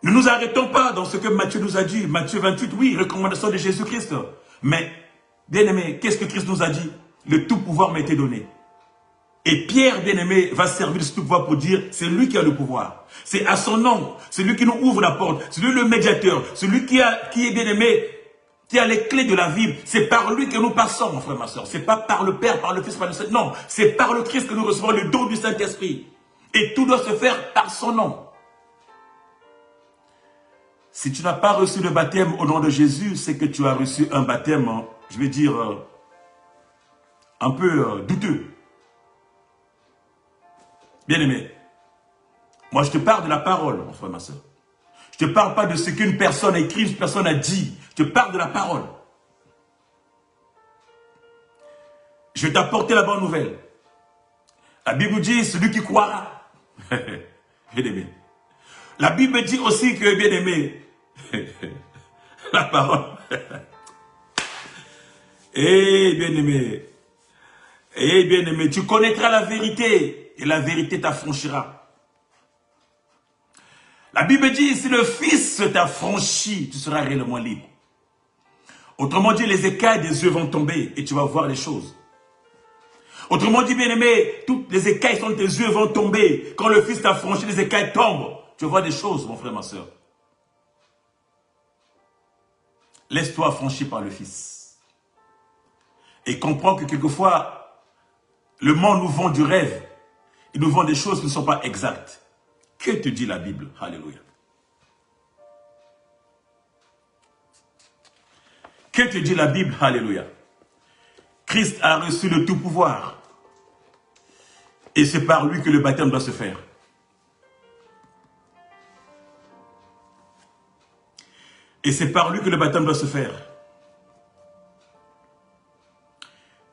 Ne nous arrêtons pas dans ce que Matthieu nous a dit. Matthieu 28, oui, recommandation de Jésus-Christ. Mais, bien-aimé, qu'est-ce que Christ nous a dit? Le tout pouvoir m'a été donné. Et Pierre, bien-aimé, va servir de ce tout pouvoir pour dire, c'est lui qui a le pouvoir. C'est à son nom, c'est lui qui nous ouvre la porte, c'est lui le médiateur, c'est lui qui est bien-aimé, qui a les clés de la vie. C'est par lui que nous passons, mon frère, ma soeur. C'est pas par le Père, par le Fils, par le Saint. Non, c'est par le Christ que nous recevons le don du Saint-Esprit. Et tout doit se faire par son nom. Si tu n'as pas reçu le baptême au nom de Jésus, c'est que tu as reçu un baptême, je vais dire, un peu douteux. Bien-aimé, moi je te parle de la parole, mon frère, ma soeur. Je ne te parle pas de ce qu'une personne a écrit, une personne a dit. Je te parle de la parole. Je vais t'apporter la bonne nouvelle. La Bible dit, celui qui croira. Bien-aimé. La Bible dit aussi que, bien-aimé, la parole. Bien-aimé, bien-aimé, tu connaîtras la vérité et la vérité t'affranchira. La Bible dit, si le Fils t'affranchit, tu seras réellement libre. Autrement dit, les écailles des yeux vont tomber et tu vas voir les choses. Autrement dit, bien-aimé, toutes les écailles sur tes yeux vont tomber. Quand le Fils t'affranchit, les écailles tombent. Tu vois des choses, mon frère, ma soeur. Laisse-toi affranchir par le Fils. Et comprends que quelquefois, le monde nous vend du rêve. Il nous vend des choses qui ne sont pas exactes. Que te dit la Bible? Alléluia. Que te dit la Bible? Alléluia. Christ a reçu le tout pouvoir. Et c'est par lui que le baptême doit se faire. Et c'est par lui que le baptême doit se faire.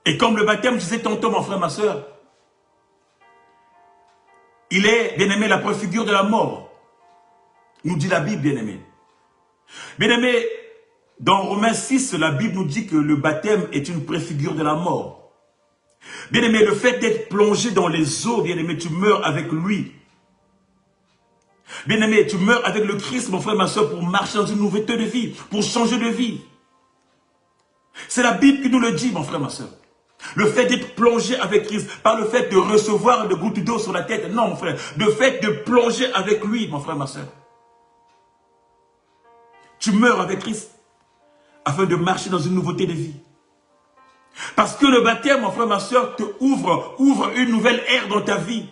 Et comme le baptême, je disais tantôt, mon frère, ma soeur, il est, bien aimé, la préfigure de la mort. Nous dit la Bible, bien aimé. Bien aimé, dans Romains 6, la Bible nous dit que le baptême est une préfigure de la mort. Bien aimé, le fait d'être plongé dans les eaux, bien aimé, tu meurs avec lui. Bien aimé, tu meurs avec le Christ, mon frère, ma soeur, pour marcher dans une nouveauté de vie, pour changer de vie. C'est la Bible qui nous le dit, mon frère, ma soeur. Le fait d'être plongé avec Christ, pas le fait de recevoir une goutte d'eau sur la tête. Non, mon frère. Le fait de plonger avec lui, mon frère, ma soeur. Tu meurs avec Christ afin de marcher dans une nouveauté de vie. Parce que le baptême, mon frère, ma soeur, te ouvre une nouvelle ère dans ta vie.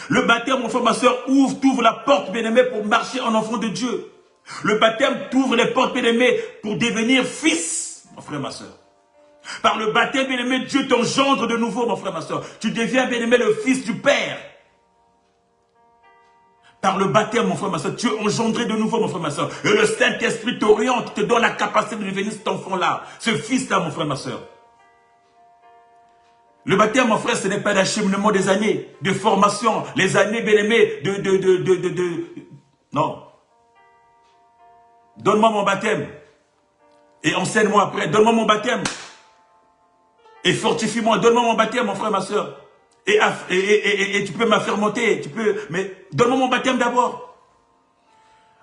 Le baptême, mon frère, ma soeur, t'ouvre la porte, bien-aimé, pour marcher en enfant de Dieu. Le baptême t'ouvre les portes, bien-aimé, pour devenir fils, mon frère, ma soeur. Par le baptême, bien-aimé, Dieu t'engendre de nouveau, mon frère, ma soeur. Tu deviens, bien-aimé, le fils du Père. Par le baptême, mon frère, ma soeur, tu es engendré de nouveau, mon frère, ma soeur. Et le Saint-Esprit t'oriente, te donne la capacité de devenir cet enfant-là, ce fils-là, mon frère, ma soeur. Le baptême, mon frère, ce n'est pas l'acheminement des années de formation, les années, bien-aimées, Non. Donne-moi mon baptême. Et enseigne-moi après. Donne-moi mon baptême. Et fortifie-moi. Donne-moi mon baptême, mon frère, ma soeur. Et tu peux m'affermonter. Mais donne-moi mon baptême d'abord.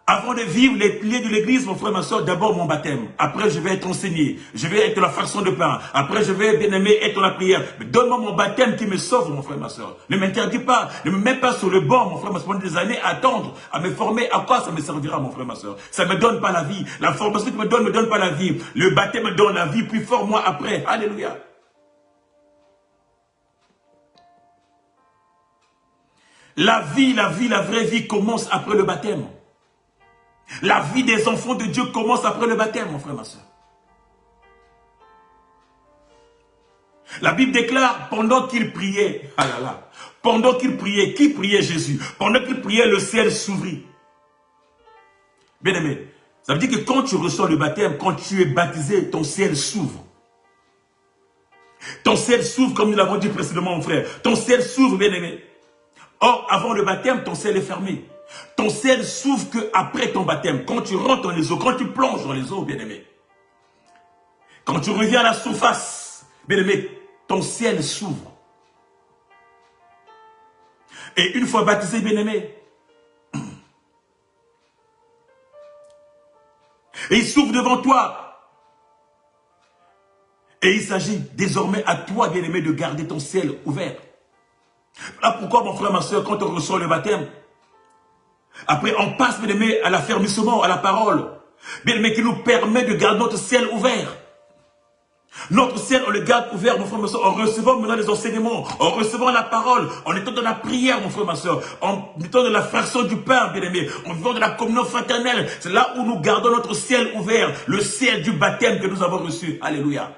Avant de vivre les piliers de l'église, mon frère, ma soeur, d'abord mon baptême. Après, je vais être enseigné. Je vais être la fraction de pain. Après, je vais, bien aimé, être la prière. Mais donne-moi mon baptême qui me sauve, mon frère, ma soeur. Ne m'interdis pas. Ne me mets pas sur le banc, mon frère, ma soeur, pendant des années à attendre, à me former. À quoi ça me servira, mon frère, ma soeur? Ça ne me donne pas la vie. La formation que tu me donne pas la vie. Le baptême me donne la vie, puis forme-moi après. Alléluia. La vraie vie commence après le baptême. La vie des enfants de Dieu commence après le baptême, mon frère, ma soeur. La Bible déclare, pendant qu'il priait, ah là là, pendant qu'il priait, qui priait Jésus? Pendant qu'il priait, le ciel s'ouvrit. Bien aimé, ça veut dire que quand tu reçois le baptême, quand tu es baptisé, ton ciel s'ouvre. Ton ciel s'ouvre, comme nous l'avons dit précédemment, mon frère. Ton ciel s'ouvre, bien aimé. Or, avant le baptême, ton ciel est fermé. Ton ciel s'ouvre qu'après ton baptême. Quand tu rentres dans les eaux, quand tu plonges dans les eaux, bien-aimé. Quand tu reviens à la surface, bien-aimé, ton ciel s'ouvre. Et une fois baptisé, bien-aimé, et il s'ouvre devant toi. Et il s'agit désormais à toi, bien-aimé, de garder ton ciel ouvert. Voilà pourquoi, mon frère, ma soeur, quand on reçoit le baptême, après, on passe, bien aimé, à l'affermissement, à la parole. Bien aimé, qui nous permet de garder notre ciel ouvert. Notre ciel, on le garde ouvert, mon frère, ma soeur, en recevant maintenant les enseignements, en recevant la parole, en étant dans la prière, mon frère, ma soeur, en étant dans la fraction du pain, bien aimé, en vivant de la communion fraternelle. C'est là où nous gardons notre ciel ouvert, le ciel du baptême que nous avons reçu. Alléluia.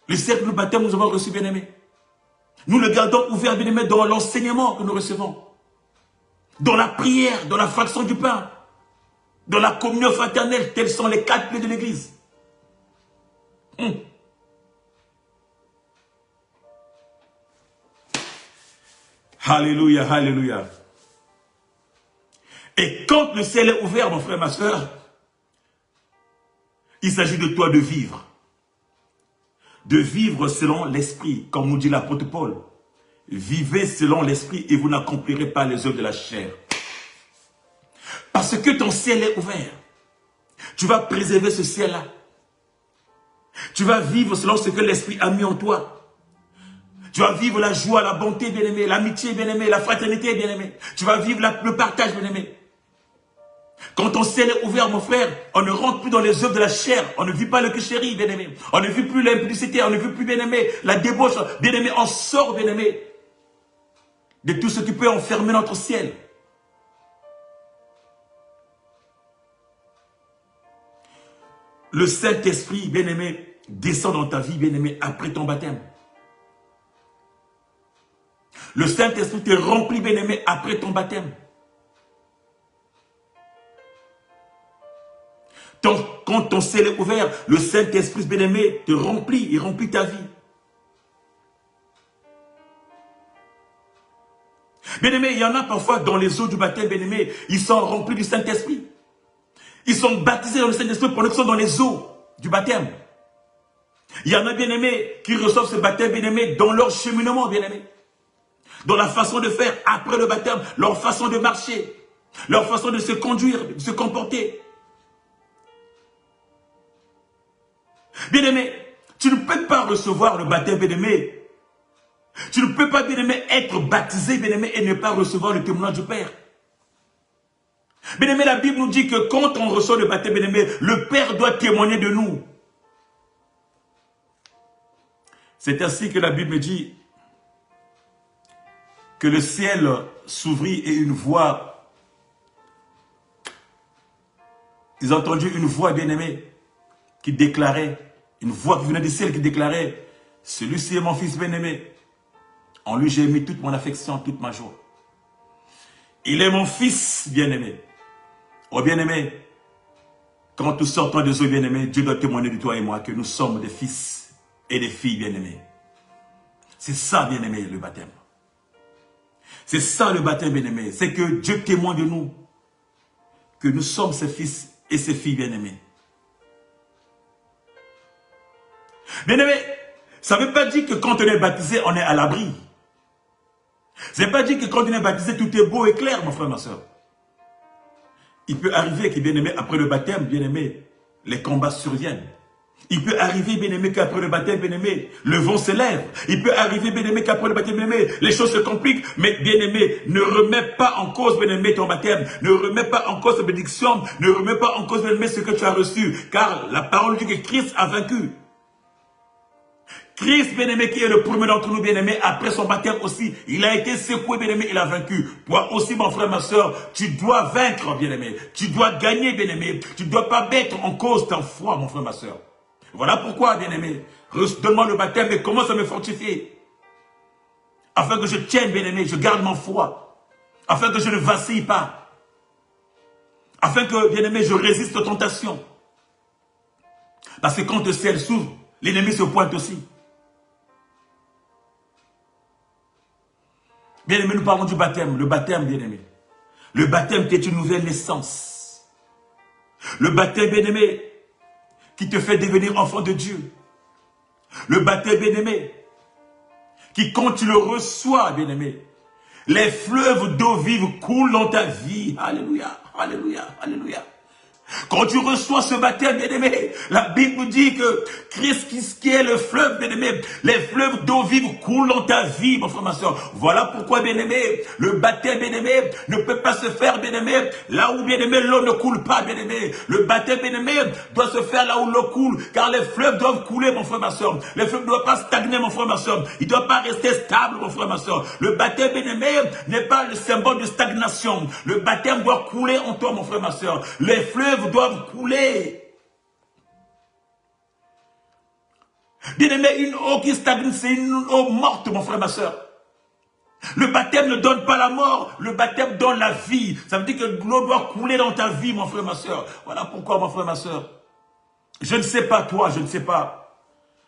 Le ciel du baptême que nous avons reçu, bien aimé. Nous le gardons ouvert, bien aimé, dans l'enseignement que nous recevons. Dans la prière, dans la fraction du pain. Dans la communion fraternelle, tels sont les 4 piliers de l'église. Alléluia, alléluia. Et quand le ciel est ouvert, mon frère, ma soeur, il s'agit de toi de vivre. De vivre selon l'esprit, comme nous dit l'apôtre Paul. Vivez selon l'esprit et vous n'accomplirez pas les œuvres de la chair. Parce que ton ciel est ouvert. Tu vas préserver ce ciel-là. Tu vas vivre selon ce que l'esprit a mis en toi. Tu vas vivre la joie, la bonté, bien-aimé, l'amitié, bien-aimé, la fraternité, bien-aimé. Tu vas vivre le partage, bien-aimé. Quand ton ciel est ouvert, mon frère, on ne rentre plus dans les œuvres de la chair. On ne vit pas le chéri, bien-aimé. On ne vit plus l'impudicité, on ne vit plus, bien-aimé, la débauche. Bien-aimé, on sort, bien-aimé, de tout ce qui peut enfermer notre ciel. Le Saint-Esprit, bien-aimé, descend dans ta vie, bien-aimé, après ton baptême. Le Saint-Esprit te remplit, bien-aimé, après ton baptême. quand ton ciel est ouvert, le Saint-Esprit, bien-aimé, te remplit, il remplit ta vie. Bien-aimé, il y en a parfois dans les eaux du baptême, bien-aimé, ils sont remplis du Saint-Esprit. Ils sont baptisés dans le Saint-Esprit pendant qu'ils sont dans les eaux du baptême. Il y en a, bien-aimés, qui reçoivent ce baptême, bien-aimé, dans leur cheminement, bien-aimé. Dans la façon de faire après le baptême, leur façon de marcher, leur façon de se conduire, de se comporter. Bien-aimé, tu ne peux pas recevoir le baptême, bien-aimé. Tu ne peux pas, bien-aimé, être baptisé, bien-aimé, et ne pas recevoir le témoignage du Père. Bien-aimé, la Bible nous dit que quand on reçoit le baptême, bien-aimé, le Père doit témoigner de nous. C'est ainsi que la Bible me dit que le ciel s'ouvrit et une voix, ils ont entendu une voix, bien-aimée, qui déclarait, une voix qui venait du ciel qui déclarait, celui-ci est mon fils bien-aimé. En lui, j'ai mis toute mon affection, toute ma joie. Il est mon fils bien-aimé. Oh bien-aimé, quand nous sortons des eaux bien-aimés, Dieu doit témoigner de toi et moi que nous sommes des fils et des filles bien-aimés. C'est ça, bien-aimé, le baptême. C'est ça le baptême, bien-aimé. C'est que Dieu témoigne de nous que nous sommes ses fils et ses filles bien-aimés. Bien-aimé, ça ne veut pas dire que quand on est baptisé, on est à l'abri. Ça ne veut pas dire que quand on est baptisé, tout est beau et clair, mon frère, ma soeur. Il peut arriver que, bien-aimé, après le baptême, bien-aimé, les combats surviennent. Il peut arriver, bien-aimé, qu'après le baptême, bien-aimé, le vent se lève. Il peut arriver, bien-aimé, qu'après le baptême, bien-aimé, les choses se compliquent. Mais, bien-aimé, ne remets pas en cause, bien-aimé, ton baptême. Ne remets pas en cause ta bénédiction. Ne remets pas en cause, bien-aimé, ce que tu as reçu. Car la parole dit que Christ a vaincu. Christ, bien-aimé, qui est le premier d'entre nous, bien-aimé, après son baptême aussi, il a été secoué, bien-aimé, il a vaincu. Toi aussi, mon frère, ma soeur, tu dois vaincre, bien-aimé. Tu dois gagner, bien-aimé. Tu ne dois pas mettre en cause ta foi, mon frère, ma soeur. Voilà pourquoi, bien-aimé, donne-moi le baptême et commence à me fortifier. Afin que je tienne, bien-aimé, je garde ma foi. Afin que je ne vacille pas. Afin que, bien-aimé, je résiste aux tentations. Parce que quand le ciel s'ouvre, l'ennemi se pointe aussi. Bien-aimé, nous parlons du baptême. Le baptême, bien-aimé. Le baptême qui est une nouvelle naissance. Le baptême, bien-aimé, qui te fait devenir enfant de Dieu. Le baptême, bien-aimé, qui quand tu le reçois, bien-aimé, les fleuves d'eau vive coulent dans ta vie. Alléluia, alléluia, alléluia. Quand tu reçois ce baptême, bien-aimé, la Bible nous dit que Christ qui est le fleuve, bien-aimé, les fleuves d'eau vive coulent dans ta vie, mon frère, ma soeur. Voilà pourquoi, bien-aimé, le baptême, bien-aimé, ne peut pas se faire, bien-aimé, là où, bien-aimé, l'eau ne coule pas, bien-aimé. Le baptême, bien-aimé, doit se faire là où l'eau coule, car les fleuves doivent couler, mon frère, ma soeur. Les fleuves ne doivent pas stagner, mon frère, ma soeur. Ils ne doivent pas rester stables, mon frère, ma soeur. Le baptême, bien-aimé, n'est pas le symbole de stagnation. Le baptême doit couler en toi, mon frère, ma soeur. Les fleuves doivent couler. Bien-aimé, une eau qui stagne, c'est une eau morte, mon frère, ma soeur. Le baptême ne donne pas la mort, le baptême donne la vie. Ça veut dire que l'eau doit couler dans ta vie, mon frère, ma soeur. Voilà pourquoi, mon frère, ma soeur. Je ne sais pas toi, je ne sais pas.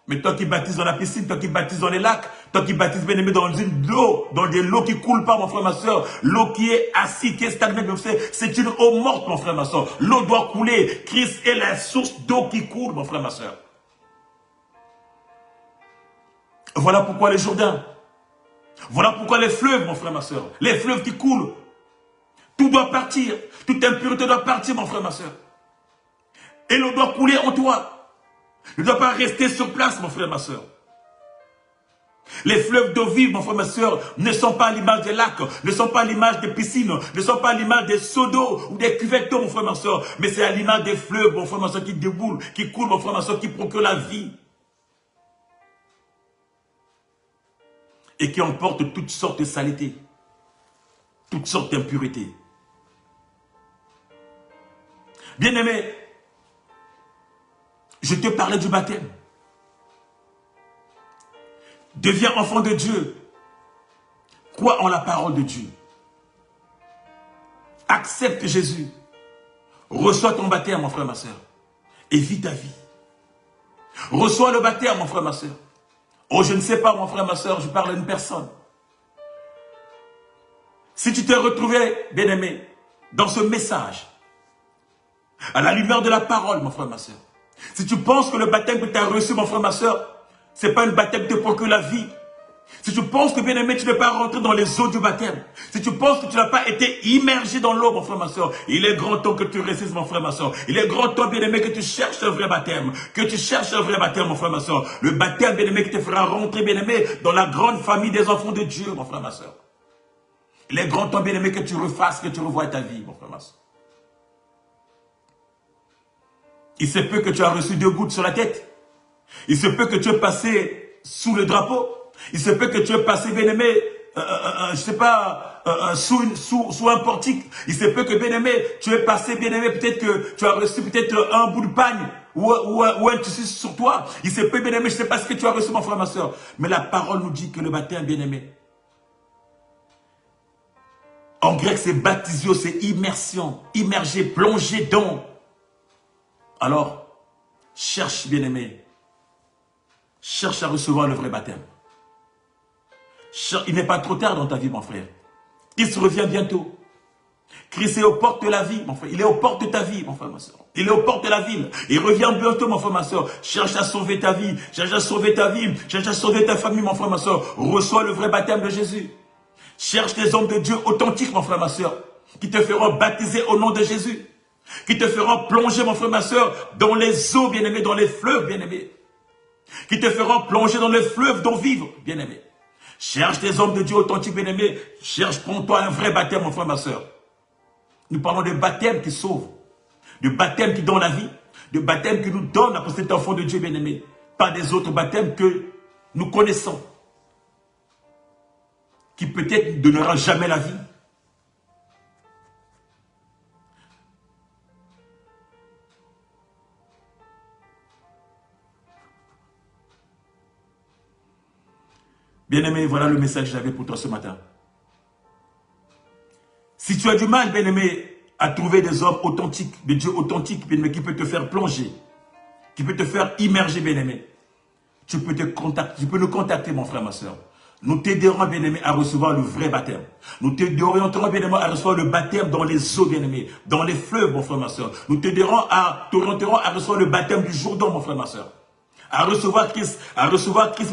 Mais toi qui baptises dans la piscine, toi qui baptises dans les lacs, toi qui baptises, bien aimé, dans une eau, dans des eaux qui ne coulent pas, mon frère, ma soeur. L'eau qui est assise, qui est stagnée, c'est une eau morte, mon frère, ma soeur. L'eau doit couler. Christ est la source d'eau qui coule, mon frère, ma soeur. Voilà pourquoi les Jourdains. Voilà pourquoi les fleuves, mon frère, ma soeur. Les fleuves qui coulent. Tout doit partir. Toute impureté doit partir, mon frère, ma soeur. Et l'eau doit couler en toi. Ne doit pas rester sur place, mon frère, ma soeur. Les fleuves d'eau vive, mon frère, ma soeur, ne sont pas à l'image des lacs, ne sont pas à l'image des piscines, ne sont pas à l'image des seaux d'eau ou des cuvettes d'eau, mon frère, ma soeur. Mais c'est à l'image des fleuves, mon frère, ma soeur, qui déboulent, qui coulent, mon frère, ma soeur, qui procurent la vie. Et qui emportent toutes sortes de saletés, toutes sortes d'impuretés. Bien-aimé, je te parlais du baptême. Deviens enfant de Dieu. Crois en la parole de Dieu. Accepte Jésus. Reçois ton baptême, mon frère, ma soeur. et vis ta vie. Reçois le baptême, mon frère, ma soeur. Oh, je ne sais pas, mon frère, ma soeur, je parle à une personne. Si tu t'es retrouvé, bien-aimé, dans ce message, à la lumière de la parole, mon frère, ma soeur, si tu penses que le baptême que tu as reçu, mon frère, ma soeur, ce n'est pas un baptême qui te procure la vie, si tu penses que, bien-aimé, tu n'es pas rentré dans les eaux du baptême, si tu penses que tu n'as pas été immergé dans l'eau, mon frère, ma soeur, il est grand temps que tu résistes, mon frère, ma soeur. Il est grand temps, bien-aimé, que tu cherches un vrai baptême. Que tu cherches un vrai baptême, mon frère, ma soeur. Le baptême, bien-aimé, qui te fera rentrer, bien-aimé, dans la grande famille des enfants de Dieu, mon frère, ma soeur. Il est grand temps, bien-aimé, que tu refasses, que tu revoies ta vie, mon frère, ma soeur. Il se peut que tu as reçu 2 gouttes sur la tête. Il se peut que tu es passé sous le drapeau. Il se peut que tu es passé, bien-aimé, je ne sais pas, sous un portique. Il se peut que, bien-aimé, tu es passé, bien-aimé, peut-être que tu as reçu peut-être un bout de pagne ou un tissu sur toi. Il se peut, bien-aimé, je ne sais pas ce que tu as reçu, mon frère, ma soeur. Mais la parole nous dit que le baptême, bien-aimé, en grec, c'est baptisio, c'est immersion, immerger, plonger dans. Alors, cherche, bien-aimé, cherche à recevoir le vrai baptême. Il n'est pas trop tard dans ta vie, mon frère. Christ revient bientôt. Christ est aux portes de la vie, mon frère. Il est aux portes de ta vie, mon frère, ma soeur. Il est aux portes de la ville. Il revient bientôt, mon frère, ma soeur. Cherche à sauver ta vie. Cherche à sauver ta vie. Cherche à sauver ta famille, mon frère, ma soeur. Reçois le vrai baptême de Jésus. Cherche des hommes de Dieu authentiques, mon frère, ma soeur, qui te feront baptiser au nom de Jésus. Qui te feront plonger, mon frère, ma soeur, dans les eaux, bien-aimés, dans les fleuves, bien-aimés. Qui te feront plonger dans les fleuves d'eau vive, bien-aimés. Cherche des hommes de Dieu authentiques, bien-aimés. Cherche, prends-toi un vrai baptême, mon frère, ma soeur. Nous parlons de baptême qui sauve, de baptême qui donne la vie, de baptême qui nous donne à cet enfant de Dieu, bien-aimé. Pas des autres baptêmes que nous connaissons, qui peut-être ne donnera jamais la vie. Bien-aimé, voilà le message que j'avais pour toi ce matin. Si tu as du mal, bien-aimé, à trouver des hommes authentiques, des dieux authentiques, bien-aimé, qui peut te faire plonger, qui peut te faire immerger, bien-aimé, tu peux nous contacter, mon frère, ma soeur. Nous t'aiderons, bien-aimé, à recevoir le vrai baptême. Nous t'orienterons, bien-aimé, à recevoir le baptême dans les eaux, bien-aimé, dans les fleuves, mon frère, ma soeur. Nous t'orienterons à recevoir le baptême du Jourdain, mon frère, ma soeur. À recevoir Christ,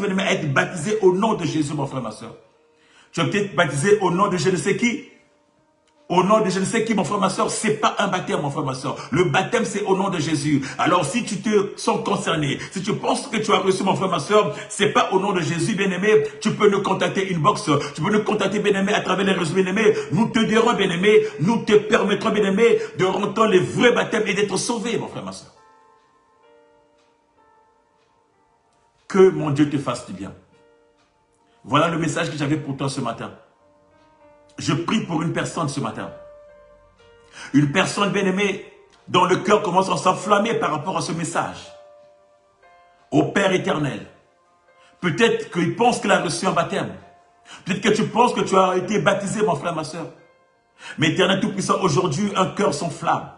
bien-aimé, à être baptisé au nom de Jésus, mon frère, ma soeur. Tu vas peut-être baptisé au nom de je ne sais qui. Au nom de je ne sais qui, mon frère, ma soeur, c'est pas un baptême, mon frère, ma soeur. Le baptême, c'est au nom de Jésus. Alors, si tu te sens concerné, si tu penses que tu as reçu, mon frère, ma soeur, c'est pas au nom de Jésus, bien-aimé, tu peux nous contacter inbox, tu peux nous contacter, bien-aimé, à travers les réseaux, bien-aimé. Nous te dirons, bien-aimé, nous te permettrons, bien-aimé, de rentrer les vrais baptêmes et d'être sauvé, mon frère, ma soeur. Que mon Dieu te fasse du bien. Voilà le message que j'avais pour toi ce matin. Je prie pour une personne ce matin. Une personne bien-aimée dont le cœur commence à s'enflammer par rapport à ce message. Au Père éternel. Peut-être qu'il pense qu'il a reçu un baptême. Peut-être que tu penses que tu as été baptisé, mon frère, ma soeur. Mais Éternel Tout-Puissant, aujourd'hui, un cœur s'enflamme.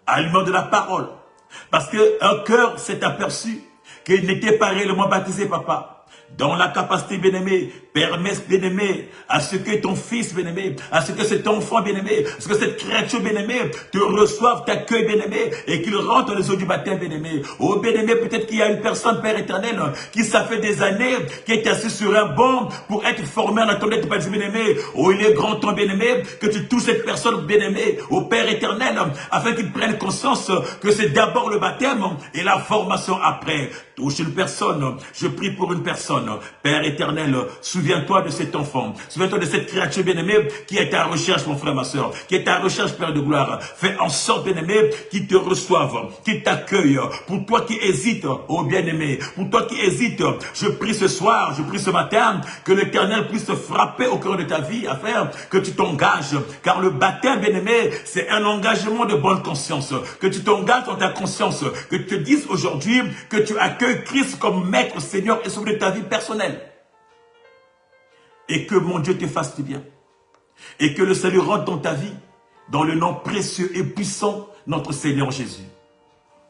À l'humain de la parole. Parce qu'un cœur s'est aperçu qu'il n'était pas réellement baptisé, papa. Dans la capacité, bien-aimé, permets, bien-aimé, à ce que ton fils, bien-aimé, à ce que cet enfant, bien-aimé, à ce que cette créature, bien-aimé, te reçoive, t'accueille, bien-aimé, et qu'il rentre dans les eaux du baptême, bien-aimé. Oh, bien-aimé, peut-être qu'il y a une personne, Père éternel, qui ça fait des années, qui est assis sur un banc pour être formé en attendant d'être baptisé, bien-aimé. Oh, il est grand temps, bien-aimé, que tu touches cette personne, bien-aimé, au Père éternel, afin qu'il prenne conscience que c'est d'abord le baptême et la formation après. Touche une personne, je prie pour une personne. Père éternel, souviens-toi de cet enfant, souviens-toi de cette créature bien-aimée qui est à recherche, mon frère, ma soeur, qui est à recherche, Père de gloire. Fais en sorte, bien-aimé, qu'il te reçoive, qu'il t'accueille. Pour toi qui hésites, oh bien-aimé, pour toi qui hésites, je prie ce soir, je prie ce matin, que l'Éternel puisse te frapper au cœur de ta vie, afin que tu t'engages. Car le baptême, bien-aimé, c'est un engagement de bonne conscience. Que tu t'engages dans ta conscience, que tu te dises aujourd'hui que tu accueilles Christ comme Maître, Seigneur et Sauveur de ta vie personnelle. Et que mon Dieu te fasse du bien. Et que le salut rentre dans ta vie, dans le nom précieux et puissant, notre Seigneur Jésus.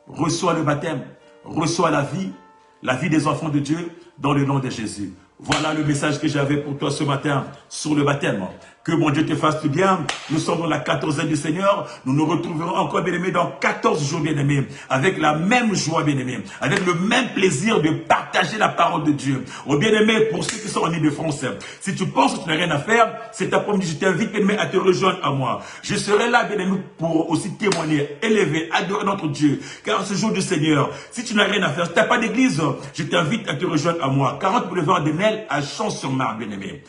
reçois le baptême, reçois la vie des enfants de Dieu dans le nom de Jésus. Voilà le message que j'avais pour toi ce matin sur le baptême. Que mon Dieu te fasse du bien. Nous sommes dans la 14e du Seigneur. Nous nous retrouverons encore, bien-aimés, dans 14 jours, bien-aimés, avec la même joie, bien-aimés, avec le même plaisir de partager la parole de Dieu. Oh, bien-aimés, pour ceux qui sont en Île-de-France, si tu penses que tu n'as rien à faire, cet après-midi, je t'invite, bien-aimé, à te rejoindre à moi. Je serai là, bien-aimé, pour aussi témoigner, élever, adorer notre Dieu. Car ce jour du Seigneur, si tu n'as rien à faire, si tu n'as pas d'église, je t'invite à te rejoindre à moi. 40 boulevard des Nels à Champs-sur-Marne, bien-aimé.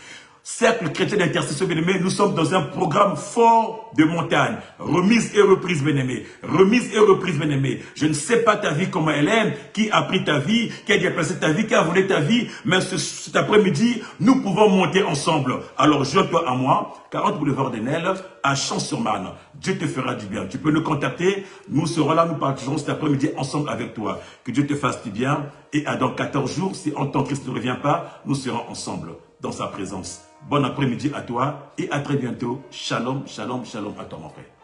Cercle chrétien d'intercession, bien-aimé, nous sommes dans un programme fort de montagne. Remise et reprise, bien-aimé. Remise et reprise, bien-aimé. Je ne sais pas ta vie, comment elle est, qui a pris ta vie, qui a déplacé ta vie, qui a volé ta vie, mais cet après-midi, nous pouvons monter ensemble. Alors, joins-toi à moi, 40 boulevard des Nels, à Champs-sur-Marne. Dieu te fera du bien. Tu peux nous contacter. Nous serons là, nous partagerons cet après-midi ensemble avec toi. Que Dieu te fasse du bien. Et à dans 14 jours, si en tant que Christ ne revient pas, nous serons ensemble dans sa présence. Bon après-midi à toi et à très bientôt. Shalom, shalom, shalom à toi mon frère.